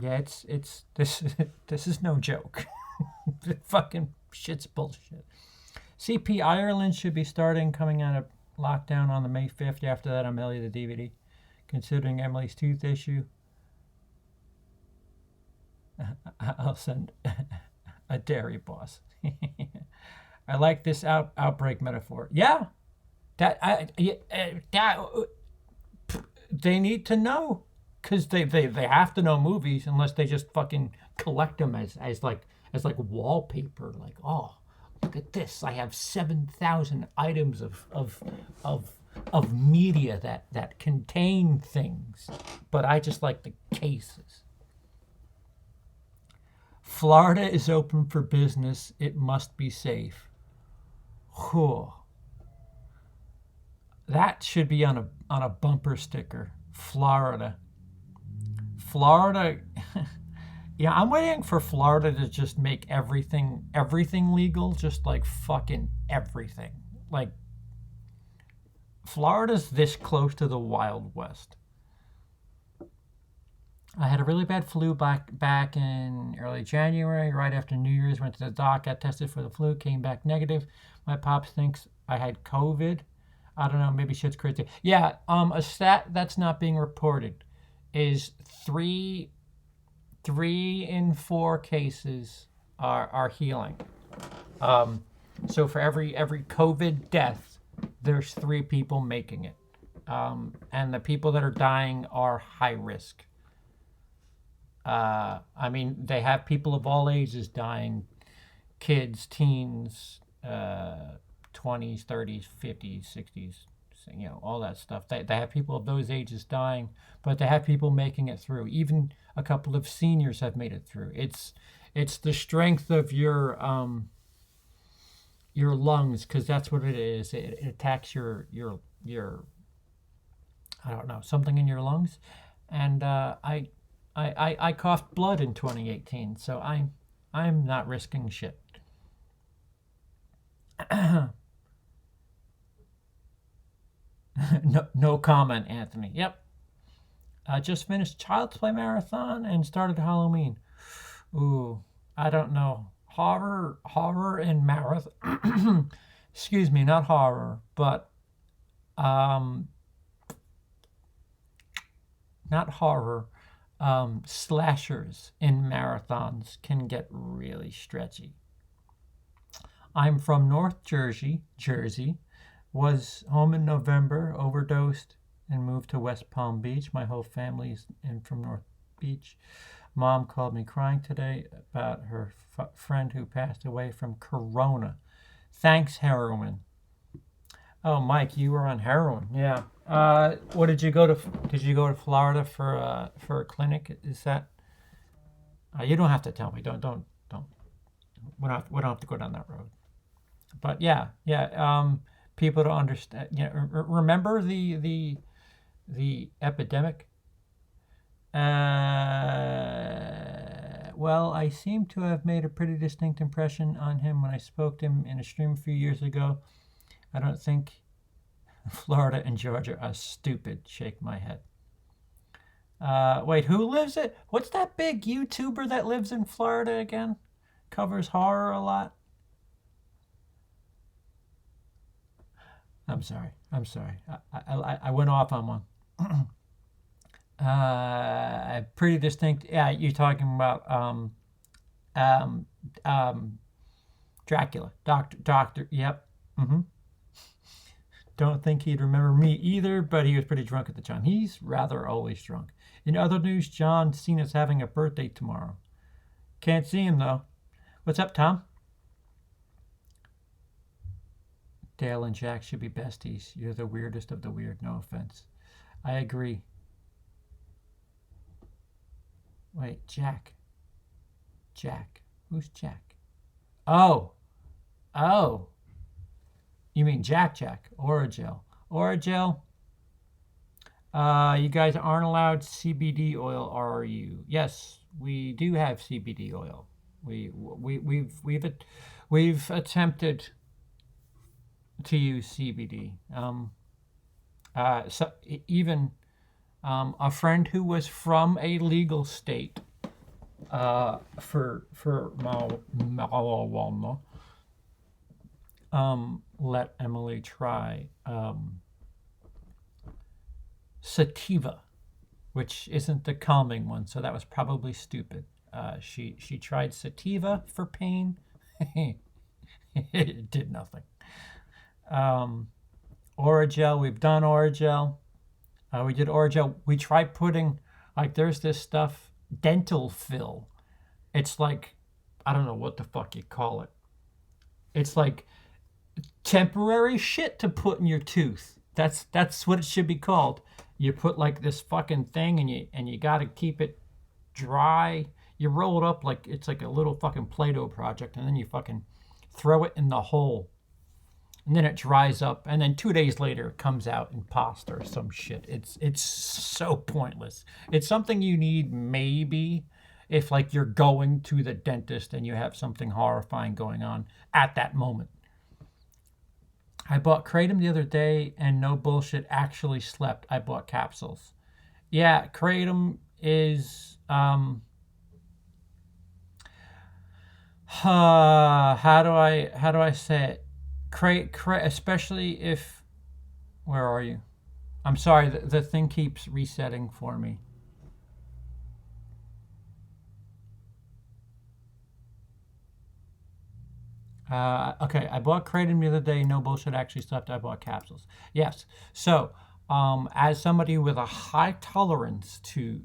[SPEAKER 1] Yeah, this is no joke. Fucking shit's bullshit. CP Ireland should be coming out of lockdown on the May 5th. After that, I'm Ellie the DVD. Considering Emily's tooth issue, I'll send a dairy boss. I like this outbreak metaphor. Yeah, they need to know, because they have to know movies, unless they just fucking collect them as like wallpaper. Like, oh, look at this! I have 7,000 items of media that contain things, but I just like the cases. Florida is open for business. It must be safe. Whew. That should be on a bumper sticker. Florida. Yeah, I'm waiting for Florida to just make everything legal, just like fucking everything. Like, Florida's this close to the Wild West. I had a really bad flu back in early January, right after New Year's. Went to the doc, got tested for the flu, came back negative. My pops thinks I had COVID. I don't know, maybe shit's crazy. Yeah, a stat that's not being reported is 3 in 4 cases are healing. So for every COVID death, there's 3 people making it. And the people that are dying are high risk. I mean, they have people of all ages dying, kids, teens, 20s, 30s, 50s, 60s, all that stuff. They have people of those ages dying, but they have people making it through. Even a couple of seniors have made it through. It's the strength of your lungs, because that's what it is. It attacks your I don't know, something in your lungs, and I coughed blood in 2018, so I'm not risking shit. No comment, Anthony. Yep. Just finished Child's Play marathon and started Halloween. Ooh, I don't know. Horror and marathon. Excuse me, not horror, but um, not horror. Slashers in marathons can get really stretchy. I'm from North Jersey. Was home in November, overdosed, and moved to West Palm Beach. My whole family's from North Beach. Mom called me crying today about her friend who passed away from corona. Thanks, heroin. Oh, Mike, you were on heroin. Yeah. What did you go to? Did you go to Florida for a clinic? Is that? You don't have to tell me. Don't. We don't have to go down that road. But yeah. People don't understand. Remember the epidemic. Well, I seem to have made a pretty distinct impression on him when I spoke to him in a stream a few years ago. I don't think Florida and Georgia are stupid. Shake my head. Wait, who lives it? What's that big YouTuber that lives in Florida again? Covers horror a lot. I'm sorry. I went off on one. Pretty distinct. Yeah, you're talking about Dracula. Doctor. Yep. Don't think he'd remember me either, but he was pretty drunk at the time. He's rather always drunk. In other news, John Cena's having a birthday tomorrow. Can't see him though. What's up, Tom? Dale and Jack should be besties. You're the weirdest of the weird. No offense. I agree. Wait, Jack. Who's Jack? Oh. You mean Jack? Oragel. You guys aren't allowed CBD oil, are you? Yes, we do have CBD oil. We've attempted to use CBD. So even a friend who was from a legal state for marijuana let Emily try sativa, which isn't the calming one, so that was probably stupid. She tried sativa for pain. It did nothing. Oragel, we've done Oragel. We did Oragel. We tried putting, like, there's this stuff, dental fill. It's like, I don't know what the fuck you call it. It's like temporary shit to put in your tooth. That's what it should be called. You put like this fucking thing and you got to keep it dry. You roll it up like it's like a little fucking Play-Doh project, and then you fucking throw it in the hole. And then it dries up, and then 2 days later it comes out in pasta or some shit. It's so pointless. It's something you need maybe if like you're going to the dentist and you have something horrifying going on at that moment. I bought kratom the other day and no bullshit actually slept. I bought capsules. Yeah, kratom is how do I say it? Especially if, where are you? I'm sorry, the thing keeps resetting for me. Okay, I bought kratom the other day. No bullshit, actually slept. I bought capsules. Yes. So, as somebody with a high tolerance to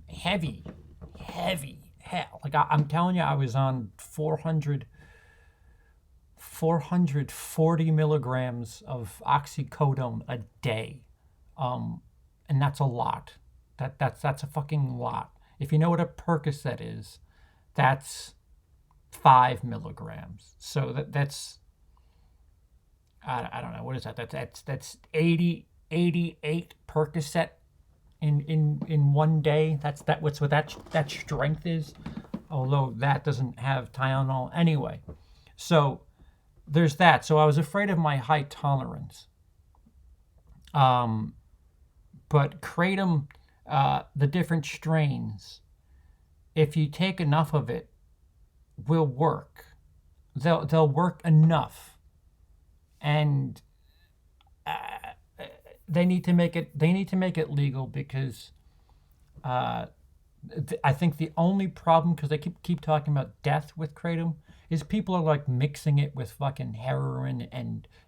[SPEAKER 1] heavy, like I'm telling you, I was on 440 milligrams of oxycodone a day, and that's a lot. That's a fucking lot. If you know what a Percocet is, that's 5 milligrams. So that's I don't know, what is that? That's 88 Percocet in one day. That's what's what that strength is. Although that doesn't have Tylenol anyway. So there's that. So I was afraid of my high tolerance. But kratom, the different strains, if you take enough of it, will work. They'll work enough, and they need to make it legal, because I think the only problem, because they keep talking about death with kratom, is people are like mixing it with fucking heroin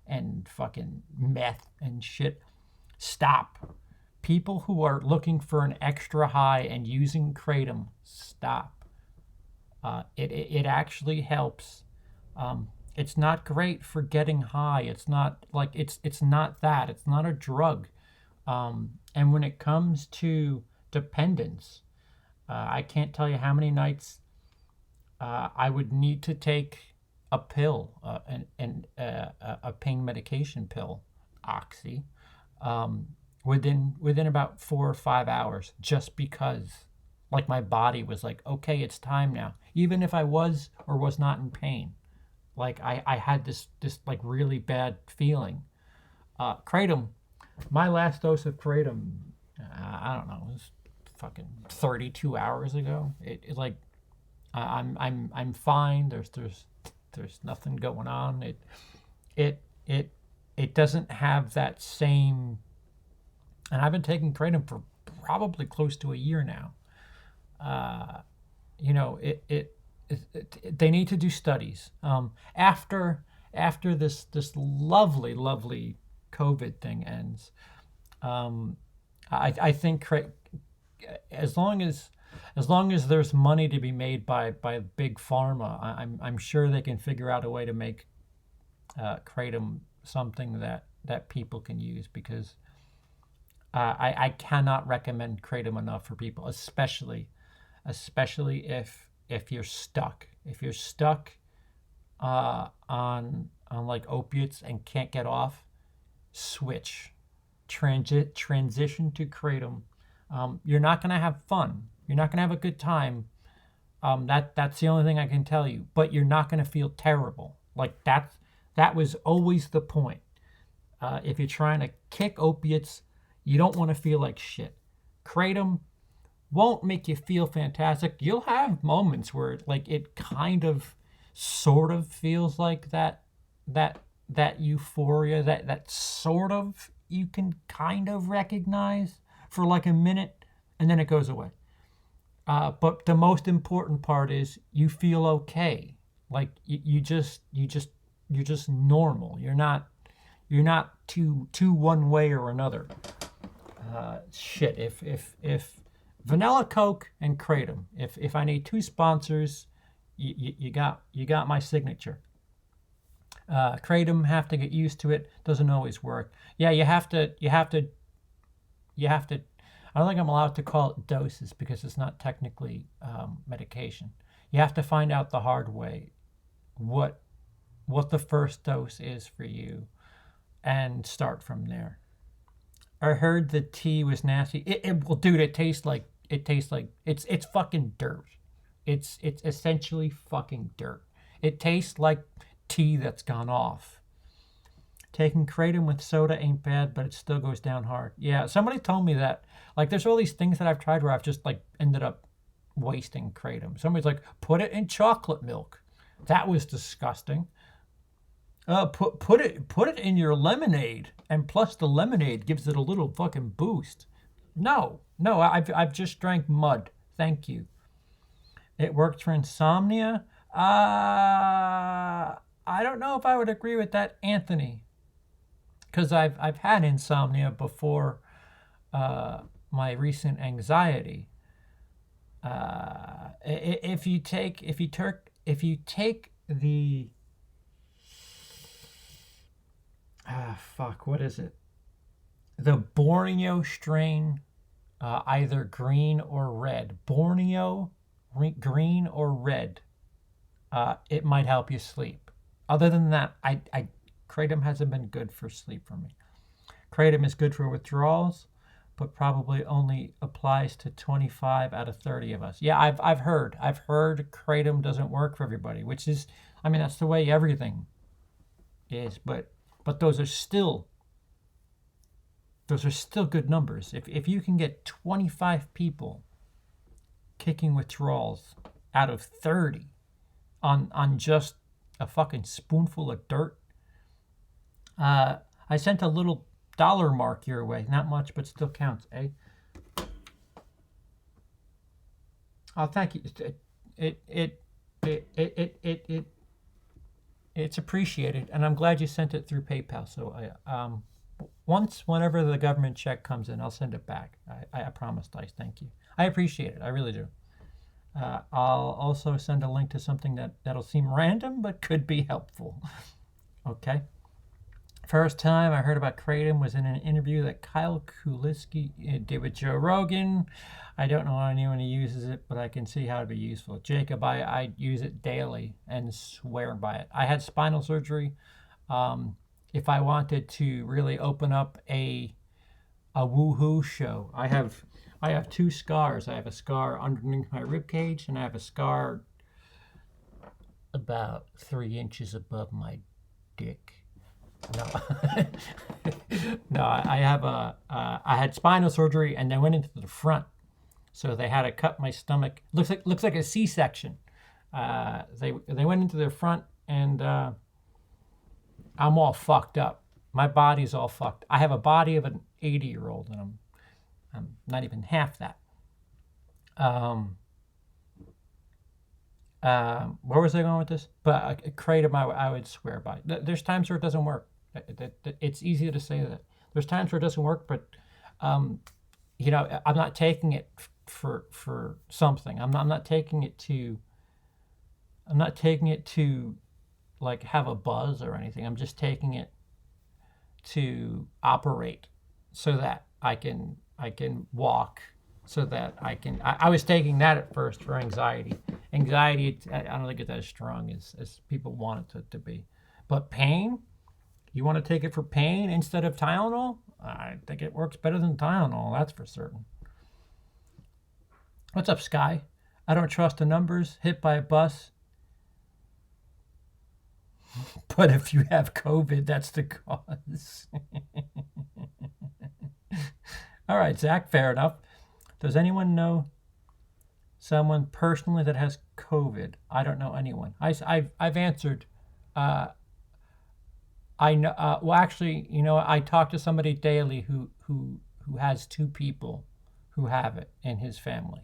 [SPEAKER 1] and fucking meth and shit. Stop. People who are looking for an extra high and using kratom, stop. It actually helps. It's not great for getting high. It's not like it's not that. It's not a drug. And when it comes to dependence, I can't tell you how many nights I would need to take a pill, a pain medication pill, oxy, within about 4 or 5 hours, just because, like, my body was like, okay, it's time now, even if I was or was not in pain. Like, I had this like really bad feeling. Kratom, my last dose of kratom, I don't know, it was fucking 32 hours ago. It like, I'm fine. There's nothing going on. It doesn't have that same. And I've been taking kratom for probably close to a year now. They need to do studies. After this lovely COVID thing ends, I think as long as there's money to be made by big pharma, I'm sure they can figure out a way to make kratom something that people can use, because I cannot recommend kratom enough for people, especially if you're stuck. If you're stuck on like opiates and can't get off, switch, transition to kratom. You're not gonna have fun. You're not gonna have a good time. That's the only thing I can tell you. But you're not gonna feel terrible. Like that was always the point. If you're trying to kick opiates, you don't want to feel like shit. Kratom won't make you feel fantastic. You'll have moments where like it kind of sort of feels like that euphoria, that sort of you can kind of recognize for like a minute, and then it goes away. But the most important part is you feel okay. Like you're just normal. You're not too one way or another. Shit. If Vanilla Coke and kratom, if I need two sponsors, you got my signature. Kratom, have to get used to it. Doesn't always work. Yeah, you have to. I don't think I'm allowed to call it doses, because it's not technically medication. You have to find out the hard way what the first dose is for you, and start from there. I heard the tea was nasty. Well, dude, it tastes like it's fucking dirt. It's essentially fucking dirt. It tastes like tea that's gone off. Taking kratom with soda ain't bad, but it still goes down hard. Yeah, somebody told me that. Like, there's all these things that I've tried where I've just like ended up wasting kratom. Somebody's like, put it in chocolate milk. That was disgusting. Put it in your lemonade, and plus the lemonade gives it a little fucking boost. No, I've just drank mud. Thank you. It works for insomnia. I don't know if I would agree with that, Anthony, because I've had insomnia before my recent anxiety. If you take the what is it? The Borneo strain, either green or red. Borneo, green or red. It might help you sleep. Other than that, kratom hasn't been good for sleep for me. Kratom is good for withdrawals, but probably only applies to 25 out of 30 of us. Yeah, I've heard kratom doesn't work for everybody, which is, I mean, that's the way everything is. But those are still those are still good numbers. If you can get 25 people kicking withdrawals out of 30 on just a fucking spoonful of dirt, I sent a little dollar mark your way. Not much, but still counts, eh? Oh, thank you. It's appreciated, and I'm glad you sent it through PayPal. So whenever the government check comes in, I'll send it back. I promise, Dice. Thank you. I appreciate it. I really do. I'll also send a link to something that'll seem random but could be helpful. Okay. First time I heard about kratom was in an interview that Kyle Kuliski did with Joe Rogan. I don't know anyone who uses it, but I can see how it'd be useful. Jacob, I use it daily and swear by it. I had spinal surgery. If I wanted to really open up a woohoo show, I have two scars. I have a scar underneath my rib cage, and I have a scar about 3 inches above my dick. No, no. I had spinal surgery, and they went into the front, so they had to cut my stomach. Looks like a C-section. They went into the front, and I'm all fucked up. My body's all fucked. I have a body of an 80-year-old, and I'm not even half that. Where was I going with this? But kratom, I would swear by. There's times where it doesn't work. It's easy to say that. There's times where it doesn't work, but I'm not taking it for something. I'm not taking it to. I'm not taking it to, like, have a buzz or anything. I'm just taking it to operate, so that I can walk, so that I can. I was taking that at first for anxiety. Anxiety, I don't think it's as strong as people want it to be. But pain, you want to take it for pain instead of Tylenol? I think it works better than Tylenol, that's for certain. What's up, Sky? I don't trust the numbers. Hit by a bus. But if you have COVID, that's the cause. All right, Zach, fair enough. Does anyone know someone personally that has COVID? I don't know anyone. I've answered. I know. Well, actually, I talk to somebody daily who has 2 people who have it in his family.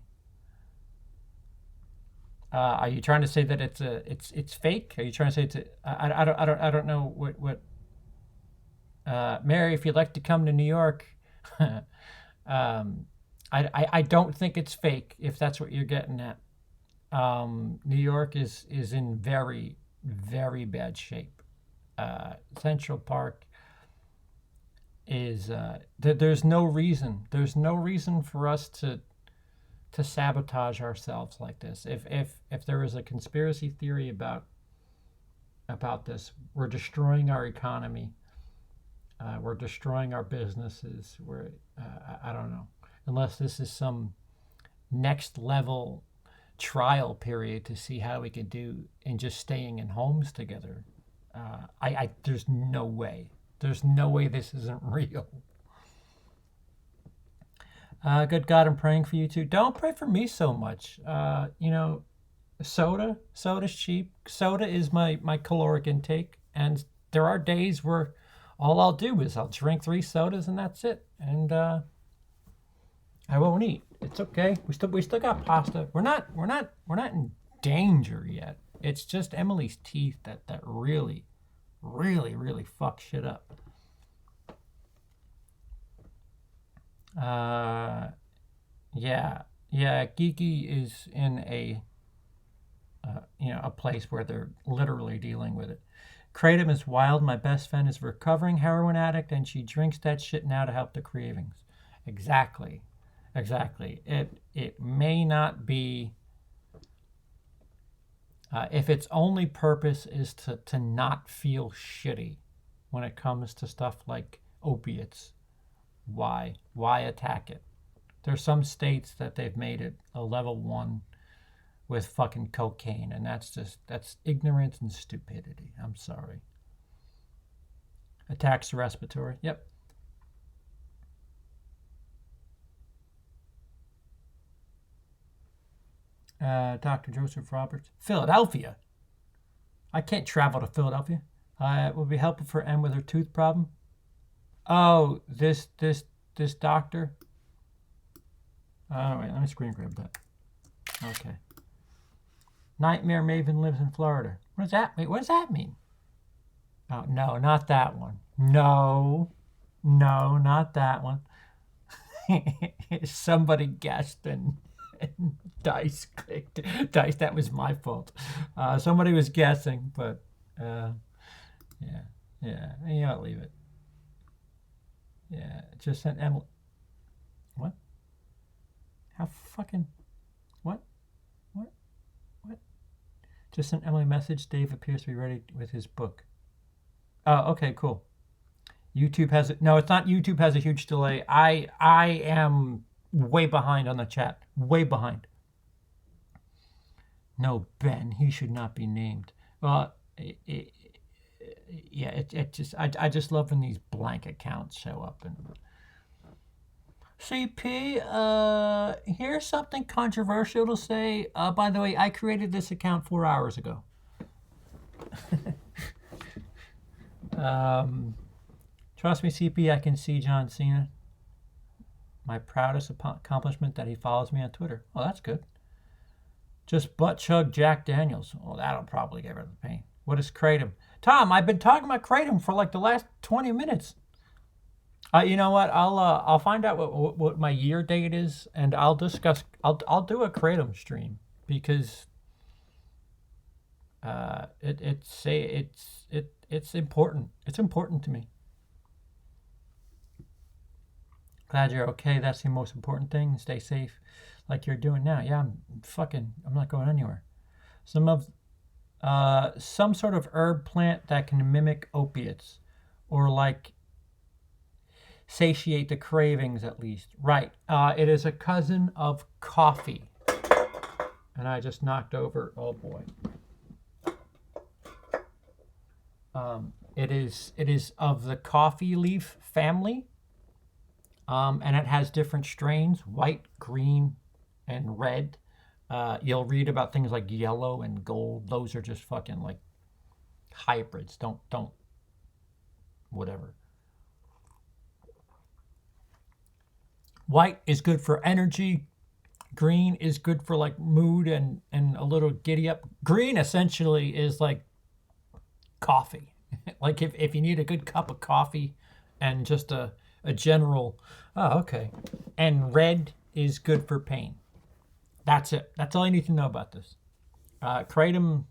[SPEAKER 1] Are you trying to say that it's fake? Are you trying to say it's I don't know what Mary, if you'd like to come to New York, I don't think it's fake, if that's what you're getting at. New York is in very, very bad shape. Central Park is there's no reason for us to sabotage ourselves like this. If there is a conspiracy theory about this, we're destroying our economy. We're destroying our businesses. I don't know, unless this is some next level trial period to see how we could do in just staying in homes together. There's no way. There's no way this isn't real. Good God, I'm praying for you too. Don't pray for me so much. Soda's cheap. Soda is my caloric intake, and there are days where all I'll do is I'll drink 3 sodas and that's it, and I won't eat. It's okay. We still got pasta. We're not in danger yet. It's just Emily's teeth that really, really, really fuck shit up. Yeah. Geeky is in a place where they're literally dealing with it. Kratom is wild. My best friend is a recovering heroin addict, and she drinks that shit now to help the cravings. Exactly. It may not be. If its only purpose is to not feel shitty when it comes to stuff like opiates, why attack it? There's some states that they've made it a level 1 with fucking cocaine, and that's ignorance and stupidity. I'm sorry. Attacks the respiratory. Yep. Dr. Joseph Roberts. Philadelphia. I can't travel to Philadelphia. It would be helpful for Em with her tooth problem. Oh, this doctor. Oh, wait, let me screen grab that. Okay. Nightmare Maven lives in Florida. What does that mean? What does that mean? Oh, no, not that one. No, not that one. Somebody guessed and Dice clicked. Dice, that was my fault. Somebody was guessing, but yeah, leave it. Yeah, just sent Emily. What? How fucking? What? Just sent Emily a message. Dave appears to be ready with his book. Oh, okay, cool. YouTube has it. No, it's not. YouTube has a huge delay. I am way behind on the chat. Way behind. No, Ben. He should not be named. Well, yeah. It just. I just love when these blank accounts show up. And CP, here's something controversial to say. By the way, I created this account 4 hours ago. Trust me, CP, I can see John Cena. My proudest accomplishment that he follows me on Twitter. Oh, that's good. Just butt chug Jack Daniels. Oh, that'll probably get rid of the pain. What is kratom? Tom, I've been talking about kratom for like the last 20 minutes. You know what? I'll find out what my year date is, and I'll discuss. I'll do a kratom stream because it's important. It's important to me. Glad you're okay. That's the most important thing. Stay safe, like you're doing now. Yeah, I'm not going anywhere. Some sort of herb plant that can mimic opiates, or like satiate the cravings at least. Right. It is a cousin of coffee. And I just knocked over. Oh boy. It is of the coffee leaf family. And it has different strains, white, green, and red. You'll read about things like yellow and gold. Those are just fucking like hybrids. Don't whatever. White is good for energy. Green is good for like mood and a little giddy up. Green essentially is like coffee. Like if you need a good cup of coffee and just a general, oh, okay. And red is good for pain. That's it. That's all you need to know about this. Kratom,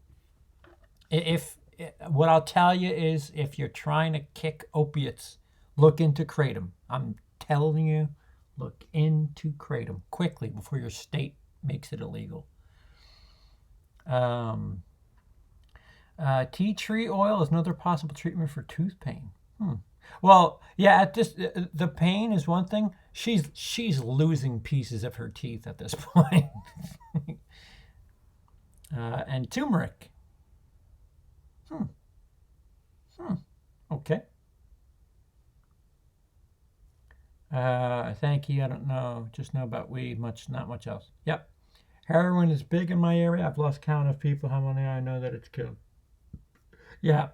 [SPEAKER 1] what I'll tell you is if you're trying to kick opiates, look into kratom. I'm telling you, look into kratom quickly before your state makes it illegal. Tea tree oil is another possible treatment for tooth pain. Well, yeah. The pain is one thing. She's losing pieces of her teeth at this point. And turmeric. Okay. Thank you. I don't know. Just know about weed. Not much else. Yep. Heroin is big in my area. I've lost count of people how many I know that it's killed. Yeah.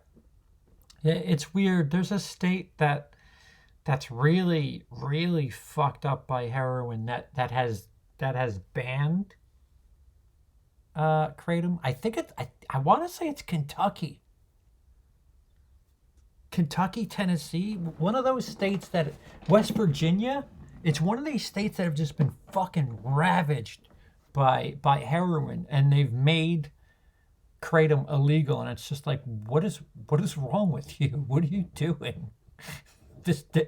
[SPEAKER 1] It's weird. There's a state that's really, really fucked up by heroin that has banned kratom. I think I want to say it's Kentucky. Kentucky, Tennessee, one of those states that West Virginia, it's one of these states that have just been fucking ravaged by heroin, and they've made kratom illegal, and it's just like, what is wrong with you? What are you doing?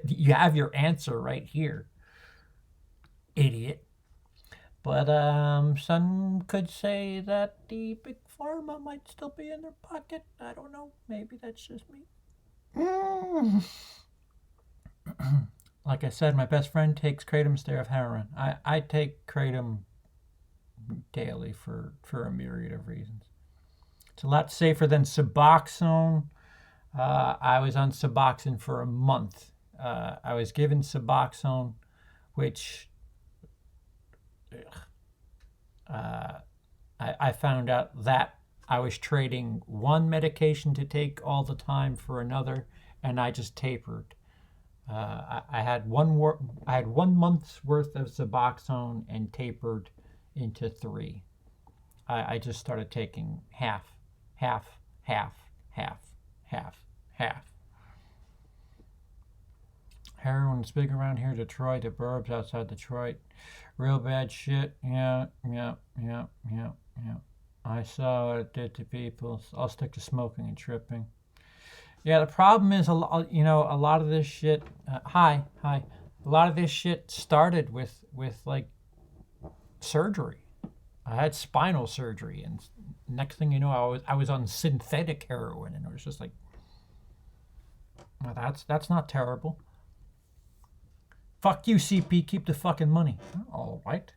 [SPEAKER 1] You have your answer right here, idiot. But some could say that the big pharma might still be in their pocket. I don't know. Maybe that's just me. Like I said, my best friend takes kratom instead of heroin. I take kratom daily for a myriad of reasons. It's a lot safer than Suboxone. I was on Suboxone for a month. I was given Suboxone, which I found out that I was trading one medication to take all the time for another, and I just tapered. I had 1 month's worth of Suboxone and tapered into 3. I just started taking half, half, half, half, half, half. Heroin's big around here, Detroit, the burbs outside Detroit. Real bad shit. Yeah. I saw what it did to people. I'll stick to smoking and tripping. Yeah, the problem is, a lot of this shit. Hi. A lot of this shit started with like surgery. I had spinal surgery, and next thing you know, I was on synthetic heroin, and it was just like, well, that's not terrible. Fuck you, CP. Keep the fucking money. All right.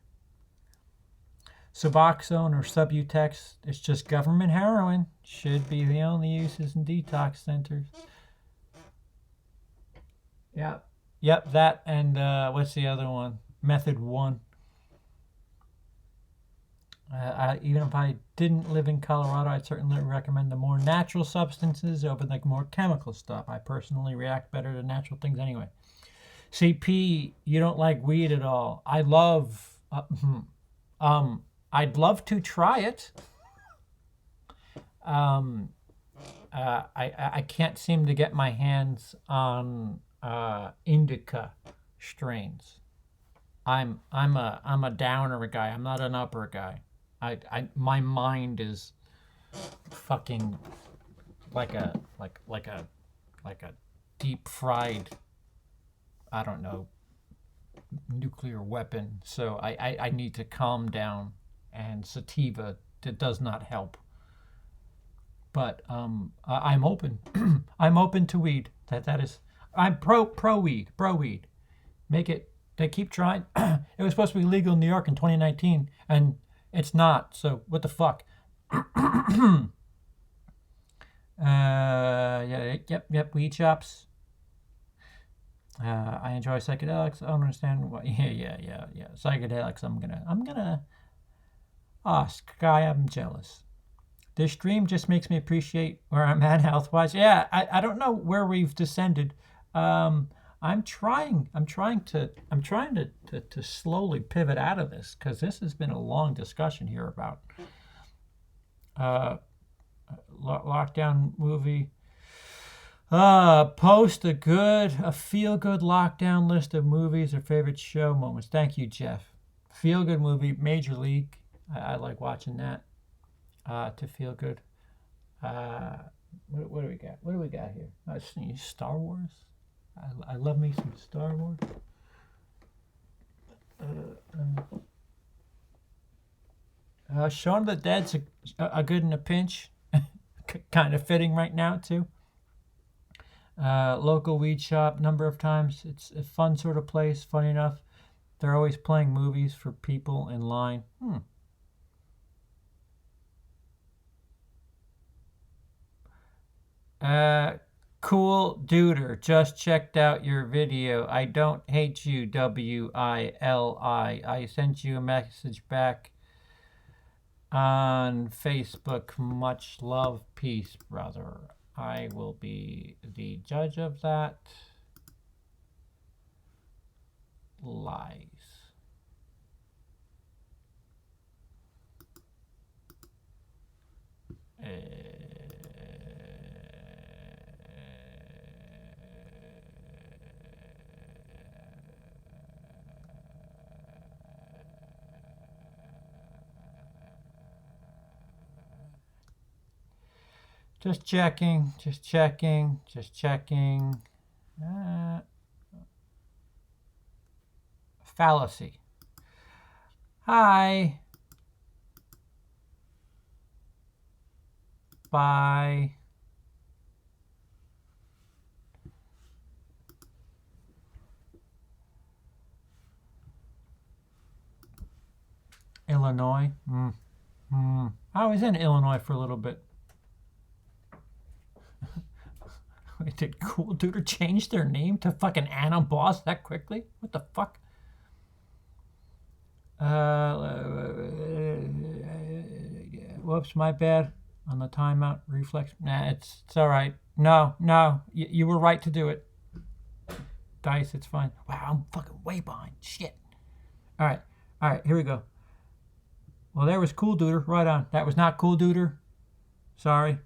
[SPEAKER 1] Suboxone or Subutex, it's just government heroin. Should be the only uses in detox centers. Yep, that and what's the other one? Method 1. Even if I didn't live in Colorado, I'd certainly recommend the more natural substances over the more chemical stuff. I personally react better to natural things anyway. CP, you don't like weed at all. I'd love to try it. I can't seem to get my hands on indica strains. I'm a downer guy. I'm not an upper guy. My mind is fucking like a deep fried, I don't know, nuclear weapon. So I need to calm down, and sativa does not help. But I'm open. I'm open to weed. That is, I'm pro weed. Make it. They keep trying. It was supposed to be legal in New York in 2019, and it's not. So what the fuck? Yep. Weed shops. I enjoy psychedelics. I don't understand what. Yeah. Psychedelics. I'm gonna. Sky, I'm jealous. This stream just makes me appreciate where I'm at health-wise. Yeah, I don't know where we've descended. I'm trying to slowly pivot out of this, because this has been a long discussion here about lockdown movie. Post a feel-good lockdown list of movies or favorite show moments. Thank you, Jeff. Feel-good movie, Major League. I like watching that to feel good. What do we got? What do we got here? Star Wars. I love me some Star Wars. Shaun of the Dead's a good in a pinch. Kind of fitting right now too. Local weed shop, number of times. It's a fun sort of place. Funny enough, they're always playing movies for people in line. Cool Duder, just checked out your video. I don't hate you, WILI. I sent you a message back on Facebook. Much love, peace, brother. I will be the judge of that. Lies. Just checking. Fallacy. Hi. Bye. Illinois. I was in Illinois for a little bit. Did Cool Duder change their name to fucking Anna Boss that quickly? What the fuck? Whoops, my bad. On the timeout reflex. Nah, it's all right. No, you were right to do it. Dice, it's fine. Wow, I'm fucking way behind. Shit. All right, here we go. Well, there was Cool Duder. Right on. That was not Cool Duder. Sorry.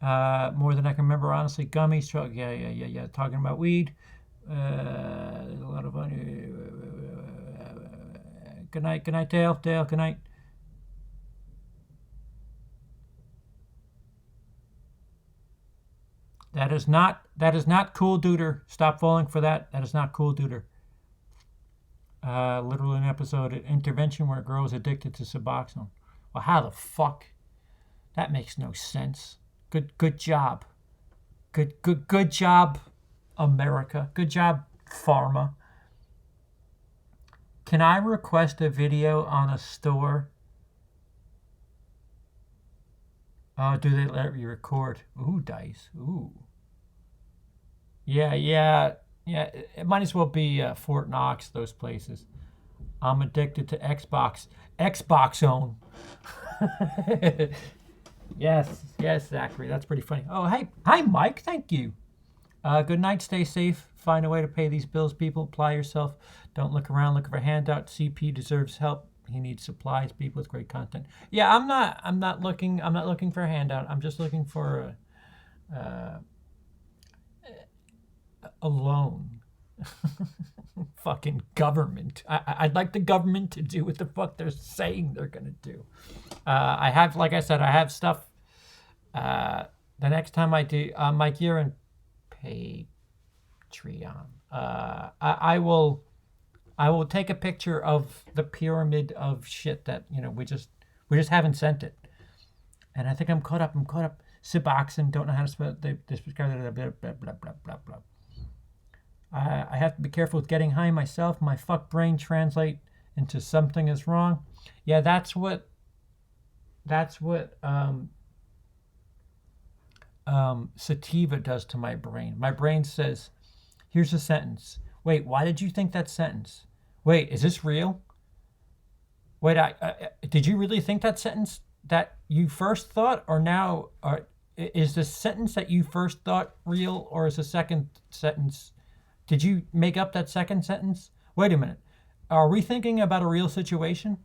[SPEAKER 1] More than I can remember, honestly. Gummies. Yeah. Talking about weed. There's a lot of fun. Good night, Dale. Good night. That is not Cool Duder. Stop falling for that. That is not Cool Duder. Literally an episode of Intervention where a girl is addicted to Suboxone. Well, how the fuck? That makes no sense. Good job. Good job, America. Good job, Pharma. Can I request a video on a store? Oh, do they let you record? Ooh, Dice. Ooh. Yeah. It might as well be Fort Knox, those places. I'm addicted to Xbox. Xboxone. Yes, Zachary. That's pretty funny. Oh, hey. Hi, Mike. Thank you. Good night. Stay safe. Find a way to pay these bills, people. Apply yourself. Don't look around looking for handouts. CP deserves help. He needs supplies. People with great content. Yeah, I'm not looking for a handout. I'm just looking for a loan. Fucking government. I'd like the government to do what the fuck they're saying they're gonna do. I have, like I said, I have stuff. The next time I do, Mike, you're in Patreon. I will take a picture of the pyramid of shit that we just haven't sent it, and I think I'm caught up. Suboxone, don't know how to spell it. This blah blah blah. I have to be careful with getting high myself. My fuck brain translate into something is wrong. Yeah, that's what sativa does to my brain. My brain says, here's a sentence. Wait, why did you think that sentence? Wait, is this real? Wait, did you really think that sentence that you first thought, or now, is the sentence that you first thought real, or is the second sentence? Did you make up that second sentence? Wait a minute. Are we thinking about a real situation?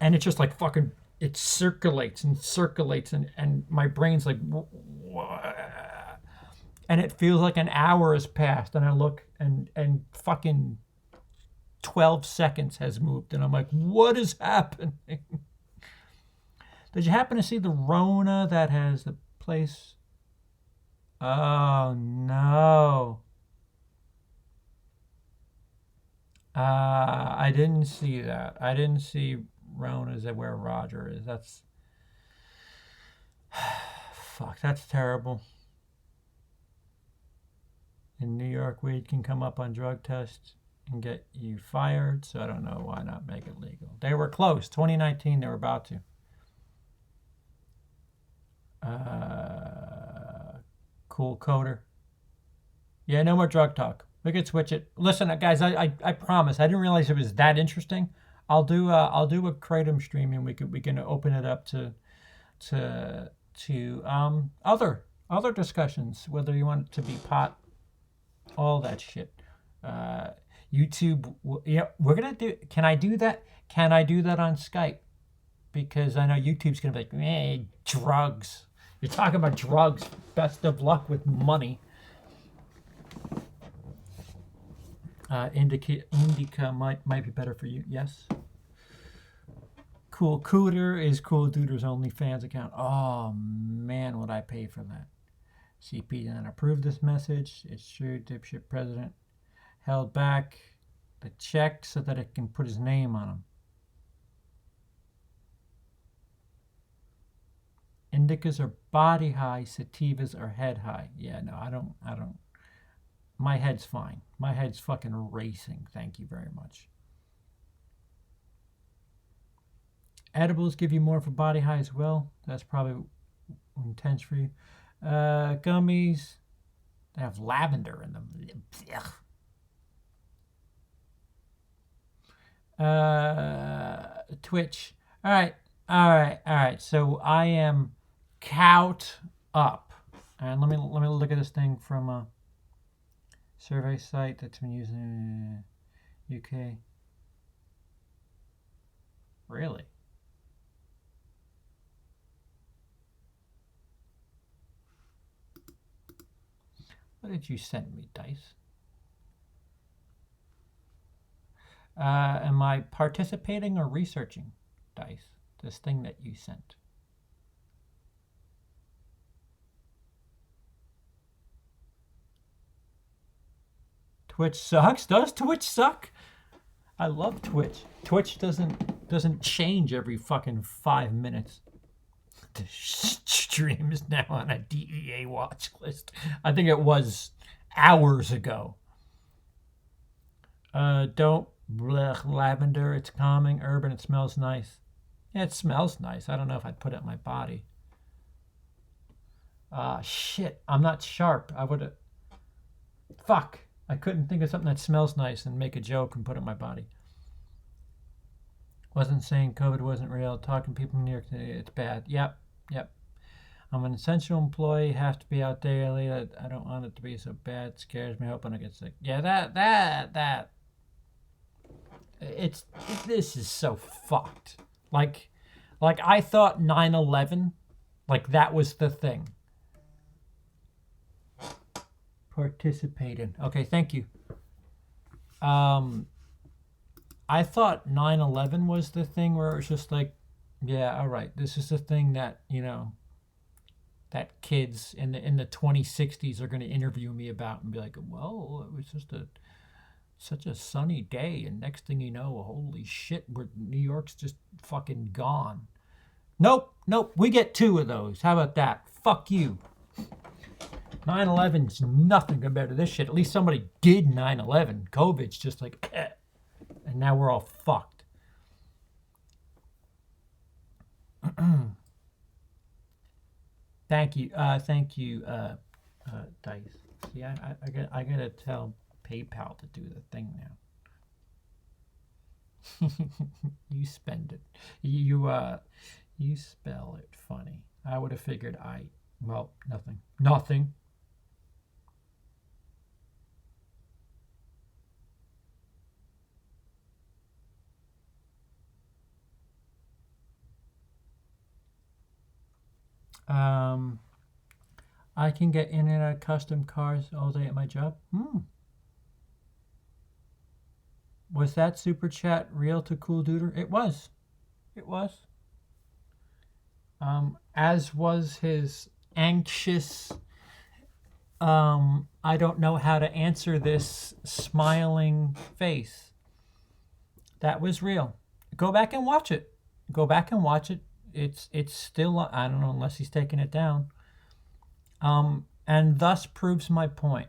[SPEAKER 1] And it's just like fucking, it circulates and my brain's like, and it feels like an hour has passed, and I look and fucking 12 seconds has moved, and I'm like, what is happening? Did you happen to see the Rona that has the place? Oh no. I didn't see that. I didn't see Rona's at where Roger is. That's fuck. That's terrible. In New York, weed can come up on drug tests and get you fired. So I don't know why not make it legal. They were close. 2019, they were about to. Cool coder. Yeah, no more drug talk. We could switch it. Listen, guys, I promise. I didn't realize it was that interesting. I'll do a kratom stream, and we can open it up to other discussions, whether you want it to be pot, all that shit. YouTube. Yeah, we're gonna do. Can I do that? Can I do that on Skype? Because I know YouTube's gonna be like, drugs. You're talking about drugs. Best of luck with money. Indica might be better for you. Yes. Cool Cooter is Cool Duder's OnlyFans account. Oh man, would I pay for that? CP didn't approve this message. It's true. Dipshit president held back the check so that it can put his name on them. Indicas are body high. Sativas are head high. Yeah, no, I don't. My head's fine. My head's fucking racing. Thank you very much. Edibles give you more of a body high as well. That's probably intense for you. Gummies, they have lavender in them. Twitch. All right. All right, all right. So I am caught up. And let me look at this thing from a survey site that's been used in UK. Really? What did you send me, Dice? Am I participating or researching, Dice? This thing that you sent. Twitch sucks. Does Twitch suck? I love Twitch. Twitch doesn't change every fucking 5 minutes. The stream is now on a DEA watch list. I think it was hours ago. Don't blech, lavender. It's calming, urban. It smells nice. Yeah, it smells nice. I don't know if I'd put it in my body. Shit. I'm not sharp. I would have. Fuck. I couldn't think of something that smells nice and make a joke and put it in my body. Wasn't saying COVID wasn't real. Talking to people in New York City, it's bad. Yep. I'm an essential employee. Have to be out daily. I don't want it to be so bad. It scares me. Hoping I get sick. Yeah, that. This is so fucked. Like I thought 9/11, like that was the thing. Participating. Okay, thank you. I thought 9/11 was the thing where it was just like, yeah, all right, this is the thing that, that kids in the 2060s are going to interview me about and be like, well, it was just such a sunny day, and next thing you know, holy shit, New York's just fucking gone. Nope, we get 2 of those. How about that? Fuck you. 9/11's nothing compared to this shit. At least somebody did 9/11. COVID's just like, and now we're all fucked. Thank you, Dice. See, I gotta tell PayPal to do the thing now. You spend it. You spell it funny. I would have figured nothing. I can get in and out of custom cars all day at my job. Was that super chat real to Cool Duder? It was. As was his anxious, I don't know how to answer this smiling face. That was real. Go back and watch it. It's still, I don't know, unless he's taking it down. And thus proves my point.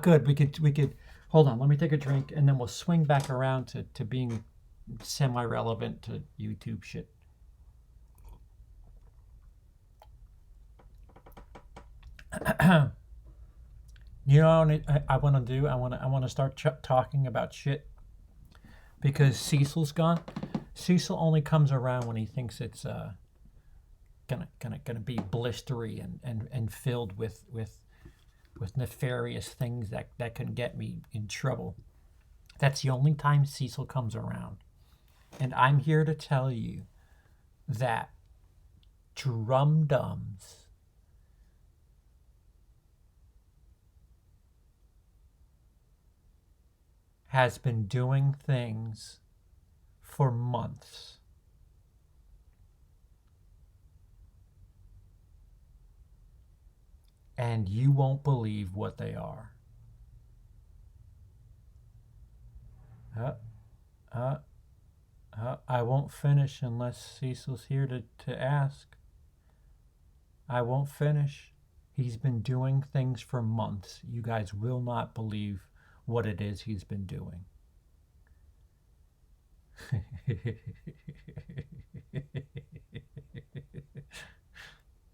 [SPEAKER 1] Good. We could hold on. Let me take a drink, and then we'll swing back around to being semi-relevant to YouTube shit. You know what I want to do? I want to start talking about shit because Cecil's gone. Cecil only comes around when he thinks it's gonna be blistery and filled with nefarious things that can get me in trouble. That's the only time Cecil comes around. And I'm here to tell you that Drum Dums has been doing things for months. And you won't believe what they are. I won't finish unless Cecil's here to ask. I won't finish. He's been doing things for months. You guys will not believe what it is he's been doing.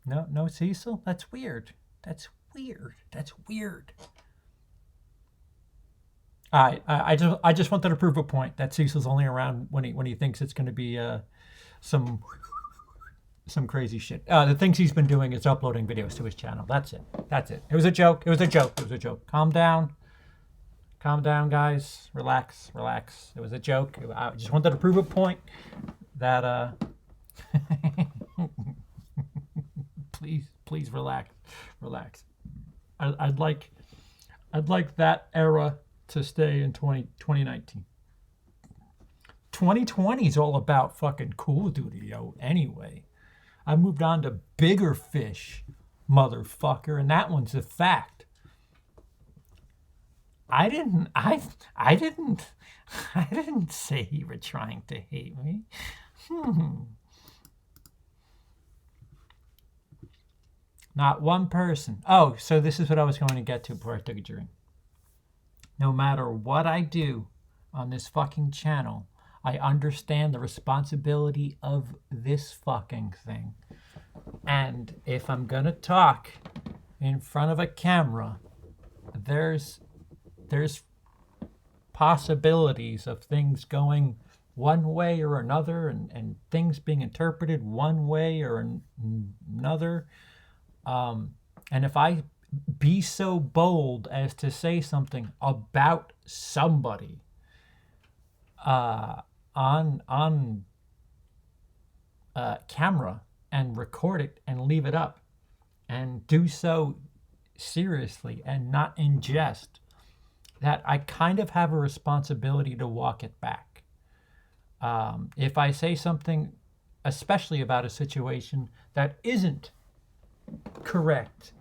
[SPEAKER 1] No, Cecil? That's weird. I just wanted to prove a point that Cecil's only around when he thinks it's going to be some crazy shit. The things he's been doing is uploading videos to his channel. That's it. That's it. It was a joke. It was a joke. It was a joke. Calm down. Calm down, guys. Relax. Relax. It was a joke. I just wanted to prove a point that please relax. Relax. I'd like that era to stay in 2019. 2020 is all about fucking Cool Duty, yo, anyway. I moved on to bigger fish, motherfucker, and that one's a fact. I didn't say you were trying to hate me. Not one person. Oh, so this is what I was going to get to before I took a drink. No matter what I do on this fucking channel, I understand the responsibility of this fucking thing. And if I'm gonna talk in front of a camera, there's possibilities of things going one way or another, and things being interpreted one way or another. And if I be so bold as to say something about somebody on camera and record it and leave it up and do so seriously and not in jest, that I kind of have a responsibility to walk it back. If I say something, especially about a situation that isn't correct,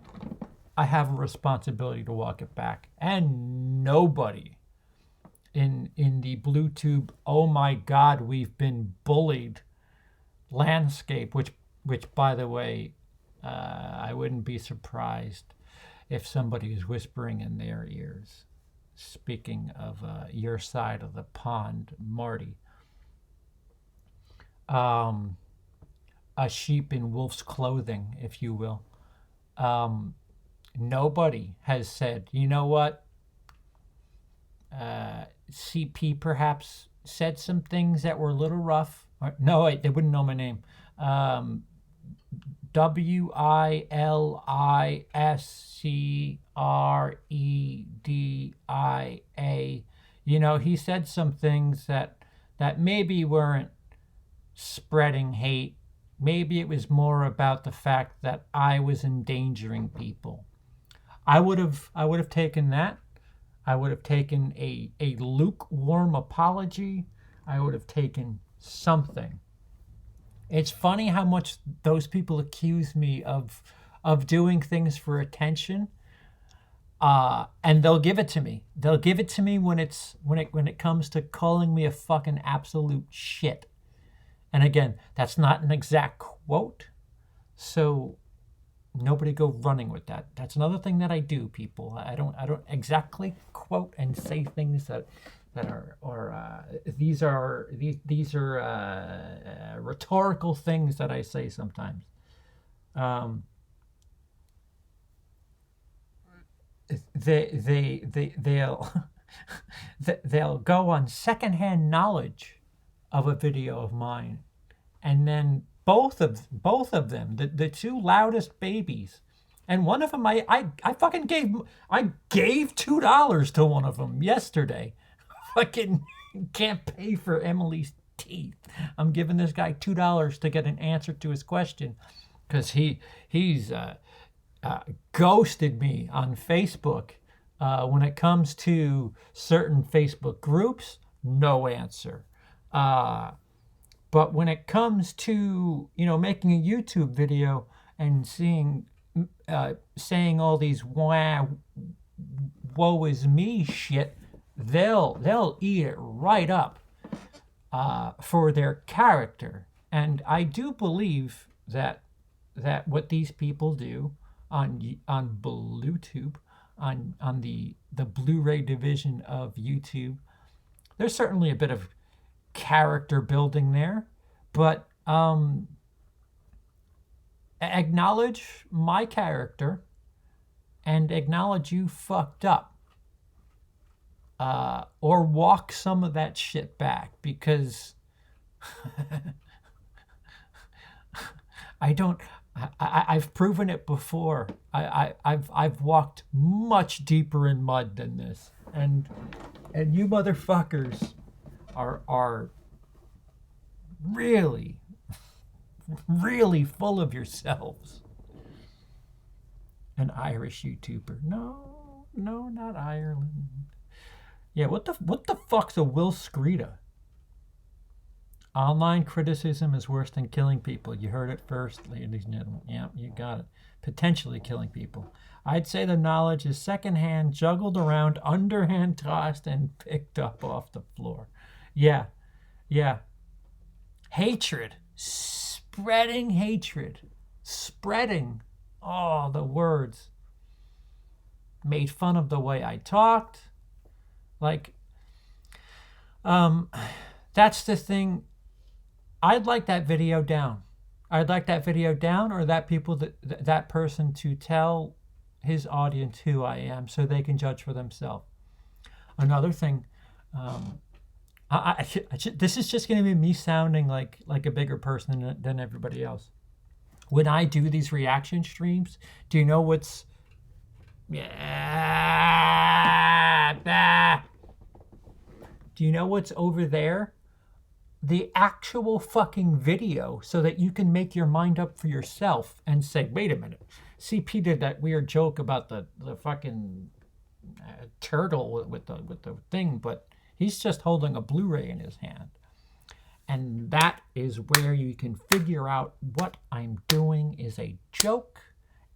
[SPEAKER 1] I have a responsibility to walk it back. And nobody in the BlueTube, oh my God, we've been bullied landscape, which by the way, I wouldn't be surprised if somebody is whispering in their ears. Speaking of your side of the pond, Marty. A sheep in wolf's clothing, if you will. Nobody has said, you know what? CP perhaps said some things that were a little rough. No, wait, they wouldn't know my name. WILIscredia. You know, he said some things that maybe weren't spreading hate. Maybe it was more about the fact that I was endangering people. I would have taken that. I would have taken a lukewarm apology. I would have taken something. It's funny how much those people accuse me of doing things for attention, and they'll give it to me. They'll give it to me when it comes to calling me a fucking absolute shit. And again, that's not an exact quote, so nobody go running with that. That's another thing that I do, people. I don't exactly quote and say things that are, or these are rhetorical things that I say sometimes. They'll go on secondhand knowledge of a video of mine, and then both of them, the two loudest babies, and one of them I fucking gave $2 to one of them yesterday. Fucking can't pay for Emily's teeth. I'm giving this guy $2 to get an answer to his question, because he's ghosted me on Facebook. When it comes to certain Facebook groups, no answer. But when it comes to, making a YouTube video and saying all these woe is me shit, they'll eat it right up for their character. And I do believe that what these people do on BlueTube, on the Blu-ray division of YouTube, there's certainly a bit of character building there, but acknowledge my character and acknowledge you fucked up, or walk some of that shit back, because I don't. I've proven it before. I've walked much deeper in mud than this, and you motherfuckers are really, really full of yourselves. An Irish YouTuber? No, not Ireland. Yeah, what the fuck's a WILIscredia? Online criticism is worse than killing people. You heard it first, ladies and gentlemen. Yeah, you got it. Potentially killing people. I'd say the knowledge is secondhand, juggled around, underhand tossed, and picked up off the floor. Yeah. Hatred. Spreading hatred. Spreading. Oh, the words. Made fun of the way I talked. Like, that's the thing. I'd like that video down. I'd like that video down, or that person to tell his audience who I am so they can judge for themselves. Another thing, this is just going to be me sounding like a bigger person than everybody else. When I do these reaction streams, do you know what's... Do you know what's over there? The actual fucking video, so that you can make your mind up for yourself and say, wait a minute, CP did that weird joke about the fucking turtle with the thing, but he's just holding a Blu-ray in his hand. And that is where you can figure out what I'm doing is a joke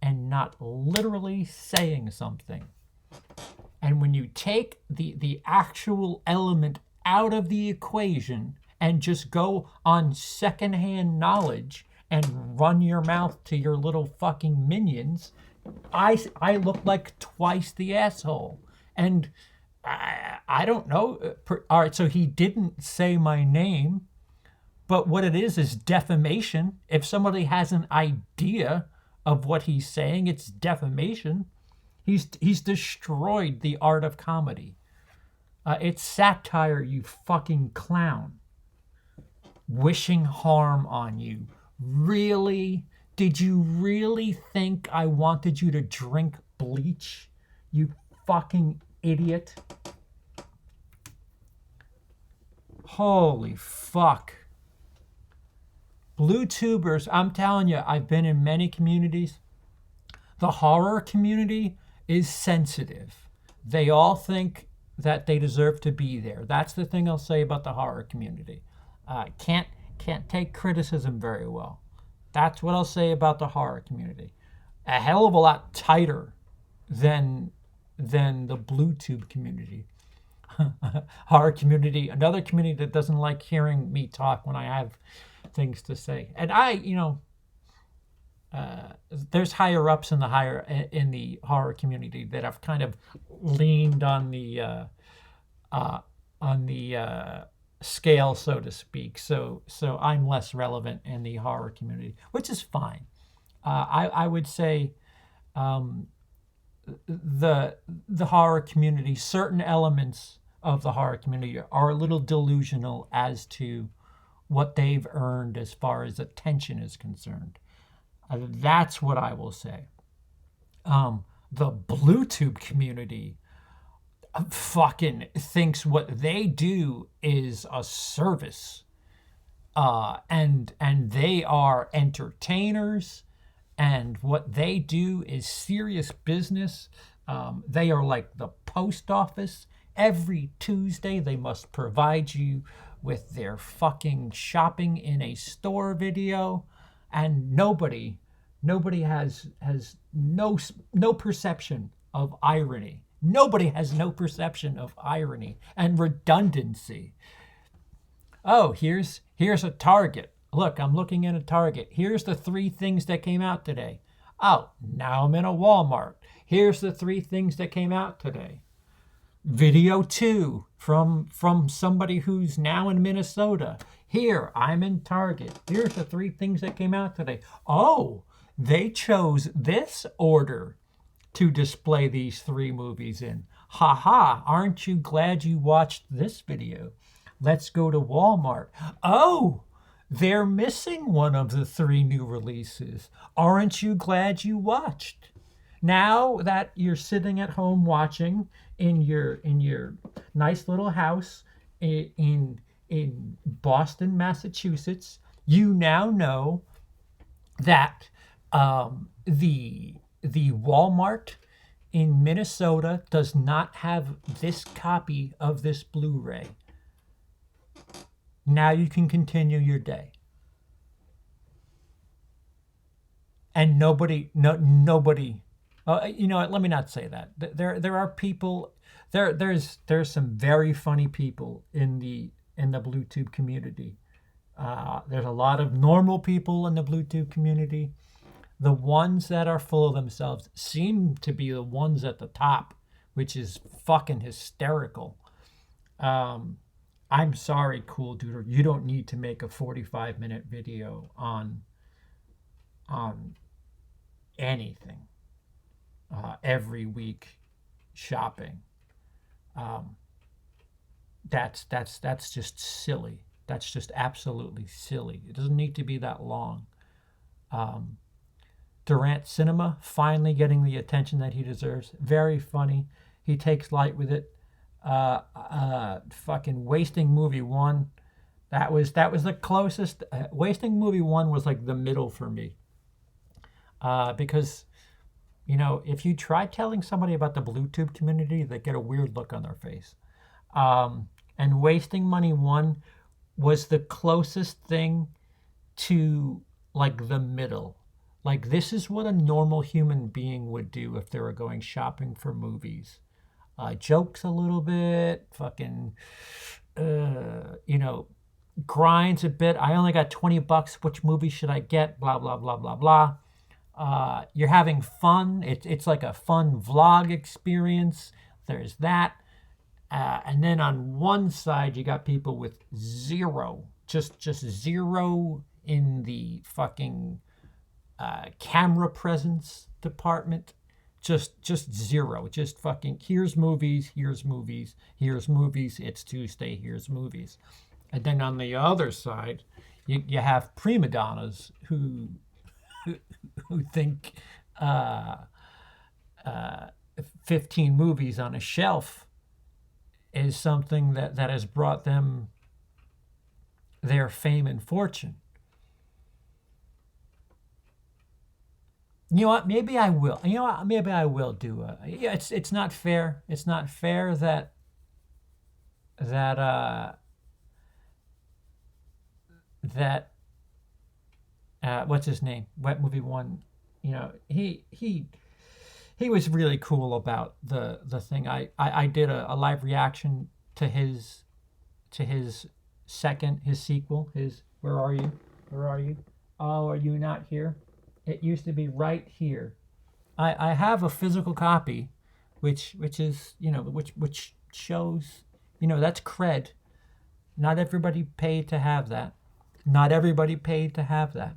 [SPEAKER 1] and not literally saying something. And when you take the actual element out of the equation and just go on secondhand knowledge and run your mouth to your little fucking minions, I look like twice the asshole. And I don't know. All right, so he didn't say my name, but what it is defamation. If somebody has an idea of what he's saying, it's defamation. He's destroyed the art of comedy. It's satire, you fucking clown. Wishing harm on you. Really? Did you really think I wanted you to drink bleach? You fucking idiot. Holy fuck. Blue tubers, I'm telling you, I've been in many communities. The horror community is sensitive. They all think that they deserve to be there. That's the thing I'll say about the horror community. Can't take criticism very well. That's what I'll say about the horror community. A hell of a lot tighter than the blue tube community. Horror community, another community that doesn't like hearing me talk when I have things to say. And there's higher ups in the horror community that have kind of leaned on the scale, so to speak. So I'm less relevant in the horror community, which is fine. I would say the horror community, certain elements of the horror community are a little delusional as to what they've earned as far as attention is concerned. That's what I will say. The BlueTube community fucking thinks what they do is a service. And they are entertainers, and what they do is serious business. They are like the post office. Every Tuesday they must provide you with their fucking shopping in a store video, and nobody has no perception of irony. Nobody has no perception of irony and redundancy. Oh, here's a Target. Look, I'm looking at a Target. Here's the 3 things that came out today. Oh, now I'm in a Walmart. Here's the 3 things that came out today. Video 2 from somebody who's now in Minnesota. Here, I'm in Target. Here's the 3 things that came out today. Oh, they chose this order to display these 3 movies in. Ha ha, aren't you glad you watched this video? Let's go to Walmart. Oh, They're missing one of the 3 new releases. Aren't you glad you watched? Now that you're sitting at home watching in your nice little house in Boston, Massachusetts, you now know that the Walmart in Minnesota does not have this copy of this Blu-ray. Now you can continue your day. And nobody. You know what? Let me not say that. There are people. There's some very funny people in the BlueTube community. There's a lot of normal people in the BlueTube community. The ones that are full of themselves seem to be the ones at the top, which is fucking hysterical. I'm sorry, Cool Duder. You don't need to make a 45-minute video on anything every week shopping. That's just silly. That's just absolutely silly. It doesn't need to be that long. Durant Cinema finally getting the attention that he deserves. Very funny. He takes light with it. Fucking Wasting Movie 1. That was the closest. Wasting Movie 1 was like the middle for me. Because, you know, if you try telling somebody about the BlueTube community, they get a weird look on their face. And Wasting Money 1 was the closest thing to like the middle. Like, this is what a normal human being would do if they were going shopping for movies. Jokes a little bit, fucking, you know, grinds a bit. I only got $20. Which movie should I get? Blah, blah, blah, blah, blah. You're having fun. It's like a fun vlog experience. There's that. And then on one side, you got people with zero, just zero in the fucking camera presence department. Just zero. Just fucking, here's movies, it's Tuesday, here's movies. And then on the other side, you have prima donnas who think 15 movies on a shelf is something that has brought them their fame and fortune. You know what? Maybe I will. You know what? Maybe I will do a. Yeah, it's not fair. It's not fair that what's his name? Wet Movie 1. You know, he was really cool about the thing. I did a live reaction to his sequel. His Where Are You? Where are you? Oh, are you not here? It used to be right here. I have a physical copy, which is, you know, which shows, you know, that's cred. Not everybody paid to have that. Not everybody paid to have that.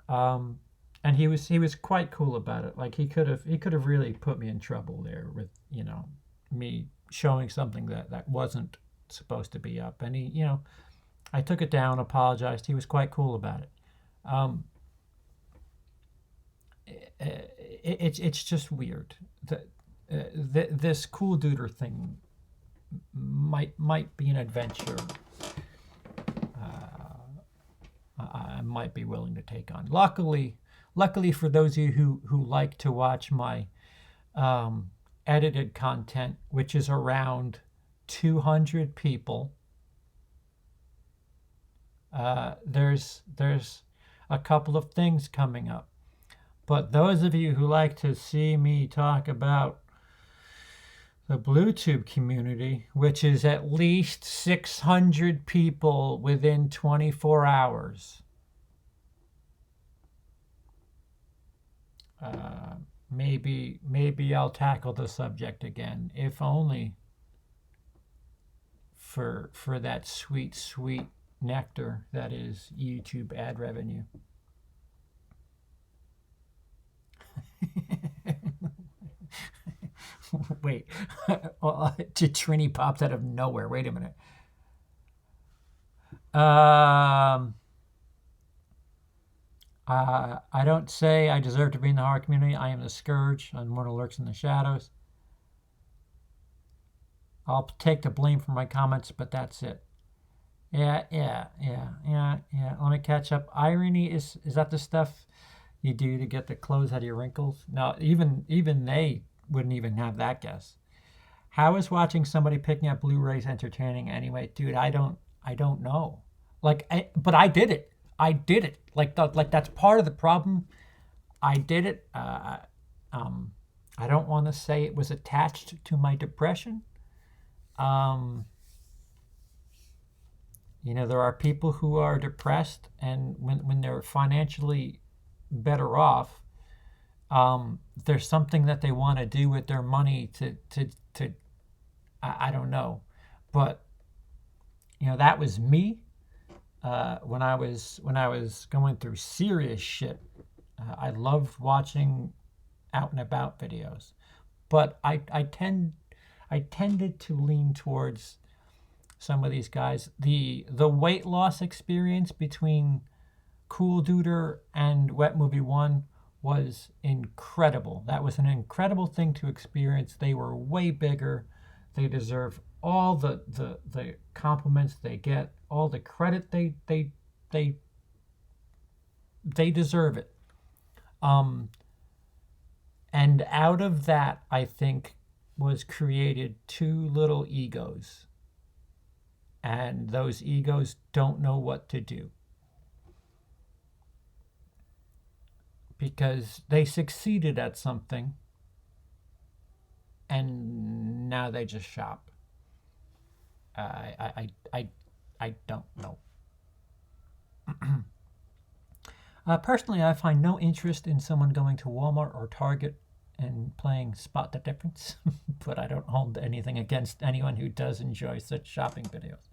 [SPEAKER 1] And he was quite cool about it. Like, he could have really put me in trouble there with, you know, me showing something that wasn't supposed to be up. And he, you know, I took it down, apologized. He was quite cool about it. It's just weird that this Cool Duder thing might be an adventure I might be willing to take on. Luckily for those of you who like to watch my edited content, which is around 200 people, there's a couple of things coming up. But those of you who like to see me talk about the BlueTube community, which is at least 600 people within 24 hours, maybe I'll tackle the subject again, if only for that sweet nectar that is YouTube ad revenue. Wait, Trini popped out of nowhere. Wait a minute. Um, I don't say I deserve to be in the horror community. I am the scourge. I'm one who lurks in the shadows. I'll take the blame for my comments, but that's it. Yeah. Let me catch up. Irony is that the stuff you do to get the clothes out of your wrinkles? No, even they wouldn't even have that guess. How is watching somebody picking up Blu-rays entertaining anyway, dude? I don't know. But I did it. I did it. Like that's part of the problem. I did it. I don't want to say it was attached to my depression. Um, there are people who are depressed, and when they're financially better off, there's something that they want to do with their money to I don't know, but that was me when I was going through serious shit. I loved watching out and about videos, but I tended to lean towards some of these guys. The weight loss experience between Cool Duder and Wet Movie 1 was incredible. That was an incredible thing to experience. They were way bigger. They deserve all the compliments they get, all the credit they deserve it. And out of that, I think, was created two little egos. And those egos don't know what to do. Because they succeeded at something, and now they just shop. I don't know. Personally, I find no interest in someone going to Walmart or Target and playing Spot the Difference, but I don't hold anything against anyone who does enjoy such shopping videos.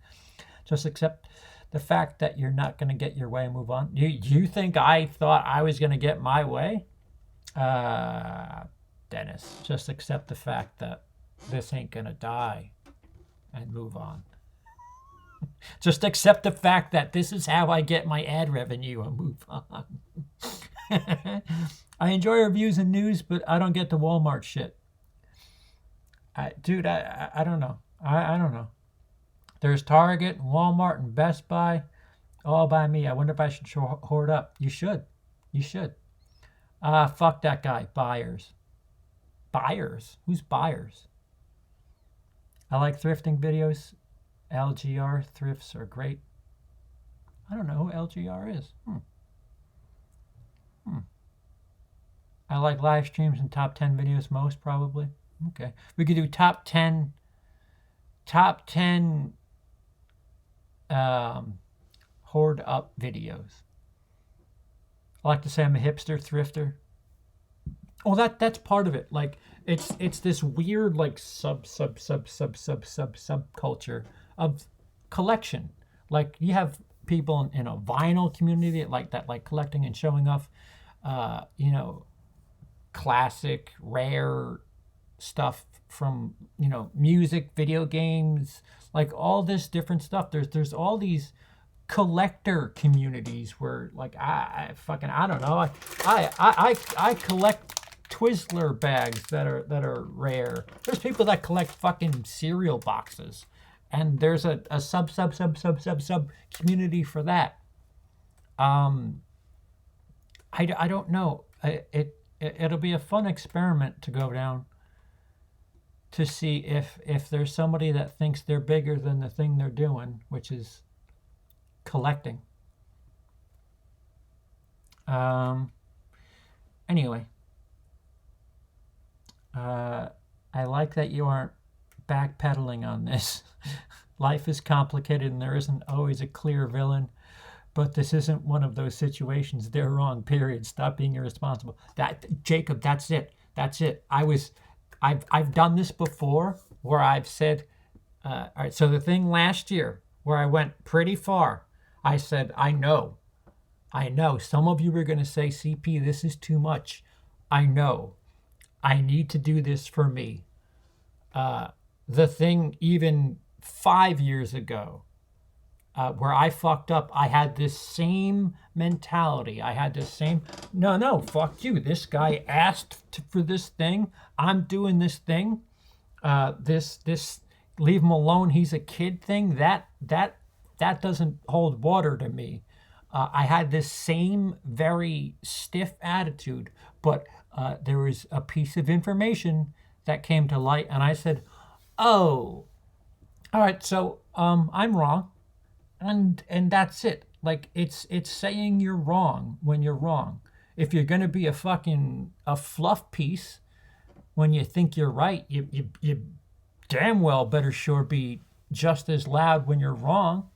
[SPEAKER 1] Just accept the fact that you're not going to get your way and move on. You think I thought I was going to get my way? Dennis, just accept the fact that this ain't going to die and move on. Just accept the fact that this is how I get my ad revenue and move on. I enjoy reviews and news, but I don't get the Walmart shit. Dude, I don't know. I don't know. There's Target, and Walmart, and Best Buy, all by me. I wonder if I should hoard up. You should. You should. Fuck that guy. Buyers. Buyers? Who's buyers? I like thrifting videos. LGR thrifts are great. I don't know who LGR is. I like live streams and top 10 videos most, probably. Okay. We could do top 10 hoard up videos. I like to say I'm a hipster thrifter. Oh, that's part of it. Like it's this weird like subculture of collection. Like you have people in a vinyl community that like collecting and showing off classic, rare stuff from music, video games, like all this different stuff. There's all these collector communities where like I don't know. I collect Twizzler bags that are rare. There's people that collect fucking cereal boxes, and there's a sub community for that. I don't know. It'll be a fun experiment to go down to see if there's somebody that thinks they're bigger than the thing they're doing, which is collecting. Anyway, I like that you aren't backpedaling on this. Life is complicated and there isn't always a clear villain, but this isn't one of those situations. They're wrong, period. Stop being irresponsible. Jacob, that's it. I've done this before where I've said, all right, so the thing last year where I went pretty far, I said, I know. Some of you were going to say, CP, this is too much. I know. I need to do this for me. The thing even 5 years ago, where I fucked up, I had this same mentality. I had this same, no, fuck you. This guy asked for this thing. I'm doing this thing. This leave him alone. He's a kid thing. That doesn't hold water to me. I had this same very stiff attitude, but there was a piece of information that came to light, and I said, "Oh, all right. So I'm wrong." And that's it. Like it's saying you're wrong when you're wrong. If you're gonna be a fluff piece when you think you're right, you damn well better sure be just as loud when you're wrong.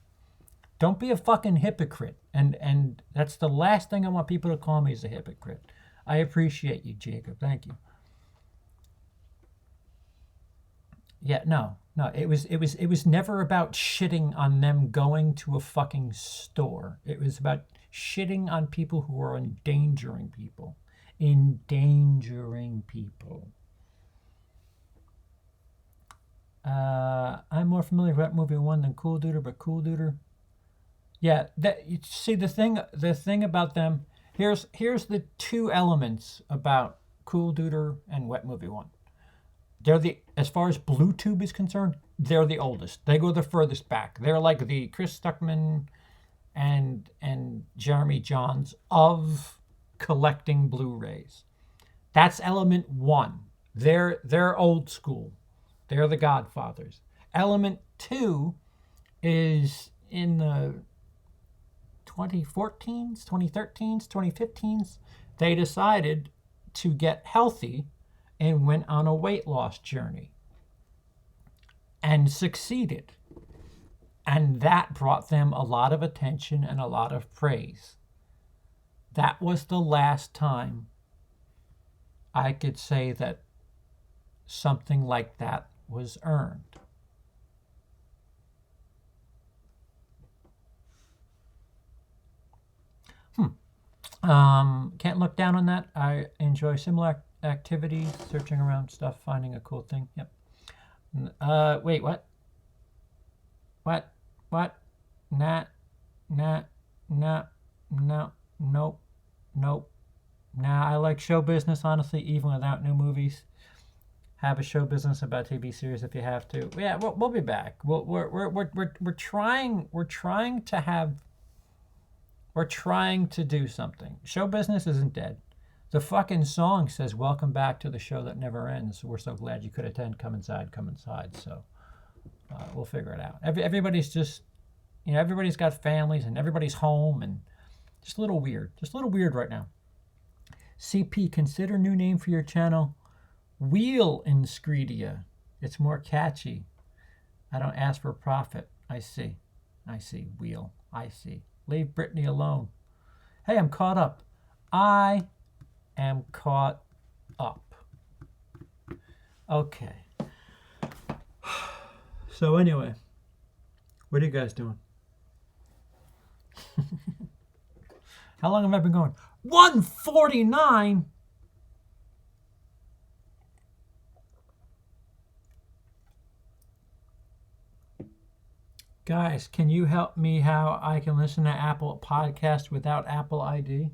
[SPEAKER 1] Don't be a fucking hypocrite. And that's the last thing I want people to call me is a hypocrite. I appreciate you, Jacob. Thank you. Yeah, no. It was never about shitting on them going to a fucking store. It was about shitting on people who are endangering people. Endangering people. I'm more familiar with movie one than Cool Duder, but Cool Duder. Yeah, that you see the thing about them. Here's the two elements about Cool Duder and Wet Movie One. They're as far as BlueTube is concerned, they're the oldest. They go the furthest back. They're like the Chris Stuckman and Jeremy Johns of collecting Blu-rays. That's element one. They're old school. They're the Godfathers. Element two is in the 2014s, 2013s, 2015s. They decided to get healthy and went on a weight loss journey and succeeded. And that brought them a lot of attention and a lot of praise. That was the last time I could say that something like that was earned. Can't look down on that. I enjoy similar activities, searching around stuff, finding a cool thing. Yep. Wait, what? What? Nah, no, nope. Nah, I like show business, honestly, even without new movies. Have a show business about TV series if you have to. Yeah, we'll be back. We're trying to do something. Show business isn't dead. The fucking song says, "Welcome back to the show that never ends. We're so glad you could attend. Come inside, come inside." So we'll figure it out. Everybody's just, everybody's got families and everybody's home and just a little weird. Just a little weird right now. CP, consider new name for your channel. WILIscredia. It's more catchy. I don't ask for profit. I see. Wheel. I see. Leave Brittany alone. Hey, I'm caught up. I am caught up. Okay. So anyway, what are you guys doing? How long have I been going? 149? Guys, can you help me how I can listen to Apple Podcast without Apple ID?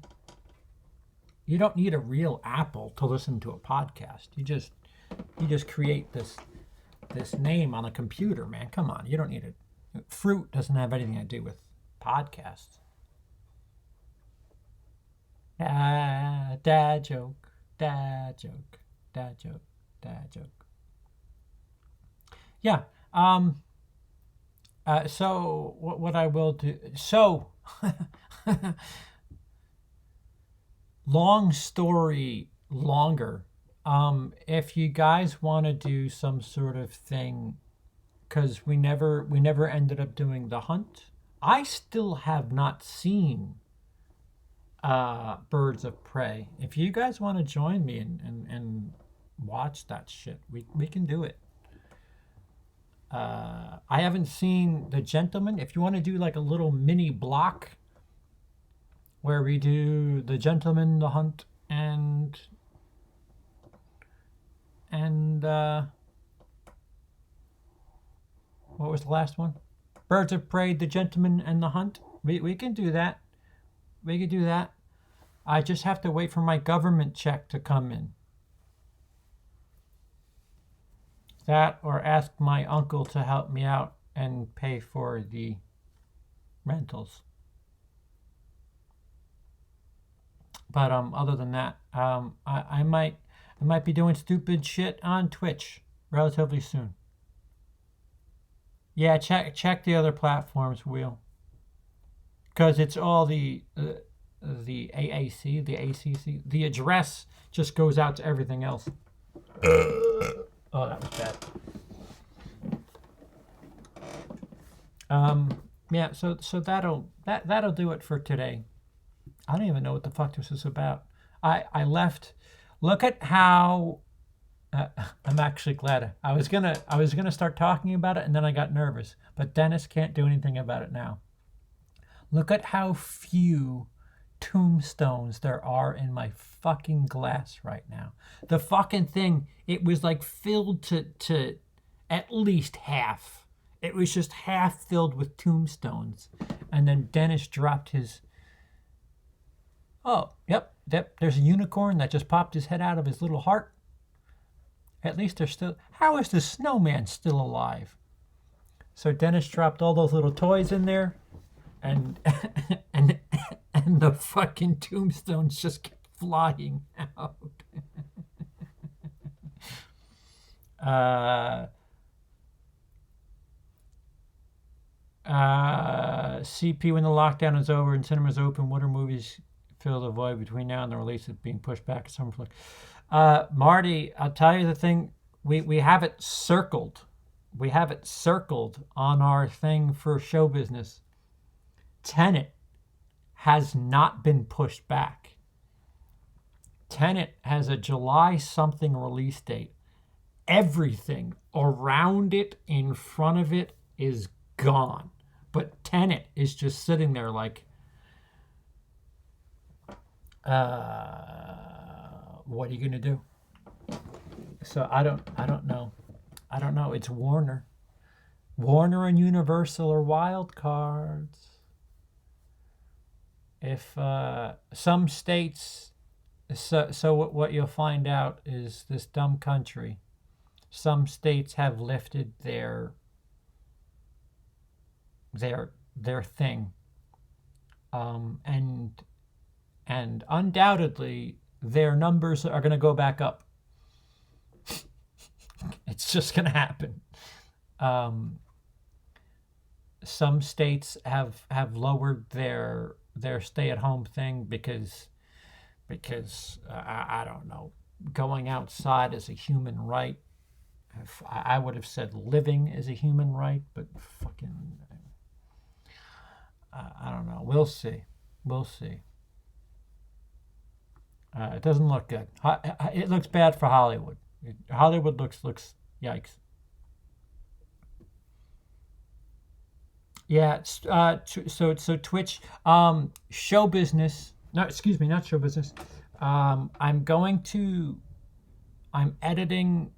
[SPEAKER 1] You don't need a real Apple to listen to a podcast. You just create this name on a computer, man. Come on, you don't need it. Fruit doesn't have anything to do with podcasts. Dad joke. Yeah. So what I will do. So long story longer. If you guys want to do some sort of thing, because we never ended up doing the hunt. I still have not seen Birds of Prey. If you guys want to join me and watch that shit, we can do it. I haven't seen The Gentleman. If you want to do like a little mini block where we do The Gentleman, The Hunt, and what was the last one? Birds of Prey, The Gentleman and the Hunt. We can do that. We can do that. I just have to wait for my government check to come in. That, or ask my uncle to help me out and pay for the rentals. But other than that, I might be doing stupid shit on Twitch relatively soon. Yeah, check the other platforms, Will. Because it's all the AAC, the ACC. The address just goes out to everything else. Oh, that was bad. Yeah, so that'll do it for today. I don't even know what the fuck this is about. I left. Look at how. I'm actually glad. I was gonna start talking about it, and then I got nervous. But Dennis can't do anything about it now. Look at how few tombstones there are in my fucking glass right now. The fucking thing, it was like filled to at least half. It was just half filled with tombstones. And then Dennis dropped his... Oh, yep. There's a unicorn that just popped his head out of his little heart. At least they're still... How is the snowman still alive? So Dennis dropped all those little toys in there. And the fucking tombstones just kept flying out. CP, when the lockdown is over and cinemas open, what are movies fill the void between now and the release of being pushed back at summer flick? Marty, I'll tell you the thing. We have it circled. We have it circled on our thing for show business. Tenet has not been pushed back. Tenet has a July something release date. Everything around it, in front of it, is gone. But Tenet is just sitting there like, what are you gonna do? So I don't know. I don't know. It's Warner. Warner and Universal are wild cards. If some states, so what you'll find out is this dumb country, some states have lifted their thing, and undoubtedly their numbers are going to go back up. It's just going to happen. Some states have lowered their stay-at-home thing because I don't know, going outside is a human right. I would have said living is a human right, but fucking, I don't know. We'll see. It doesn't look good. It looks bad for Hollywood. Hollywood looks yikes. Yeah, so Twitch, show business. No, excuse me, not show business. I'm editing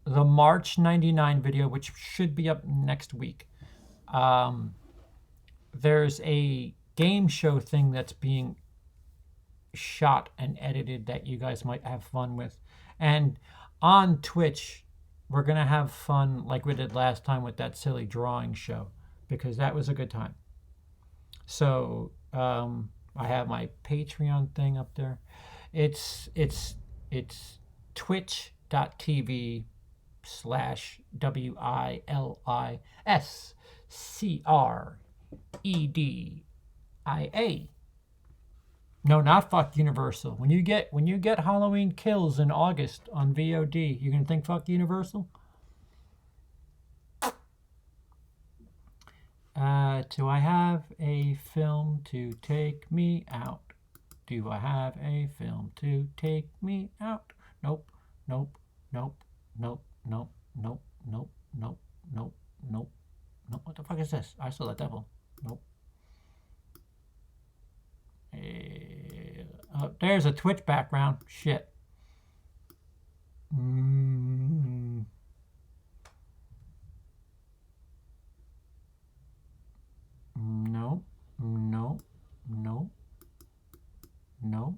[SPEAKER 1] the March 99 video, which should be up next week. There's a game show thing that's being shot and edited that you guys might have fun with. And on Twitch, we're going to have fun like we did last time with that silly drawing show, because that was a good time. So I have my Patreon thing up there. It's twitch.tv/WILIscredia. No, not fuck Universal. When you get Halloween Kills in August on VOD, you can think fuck Universal? Do I have a film to take me out? Do I have a film to take me out? Nope. What the fuck is this? I saw the devil. Nope. There's a Twitch background. Shit. no,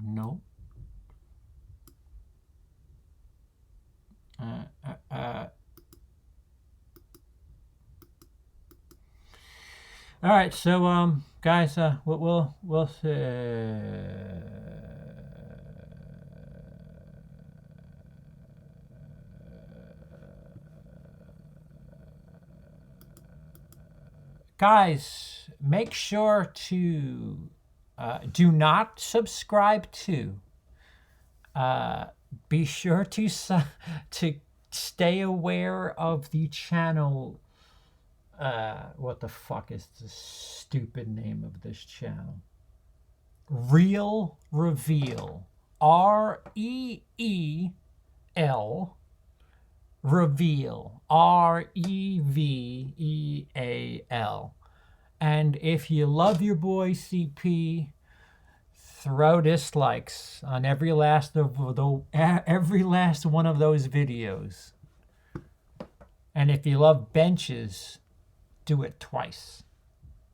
[SPEAKER 1] no. All right, so guys, we'll guys, make sure to do not subscribe to. Be sure to stay aware of the channel. What the fuck is the stupid name of this channel? Real Reveal. REEL Reveal. REVEAL. And if you love your boy CP, throw dislikes on every last one of those videos. And if you love benches, do it twice.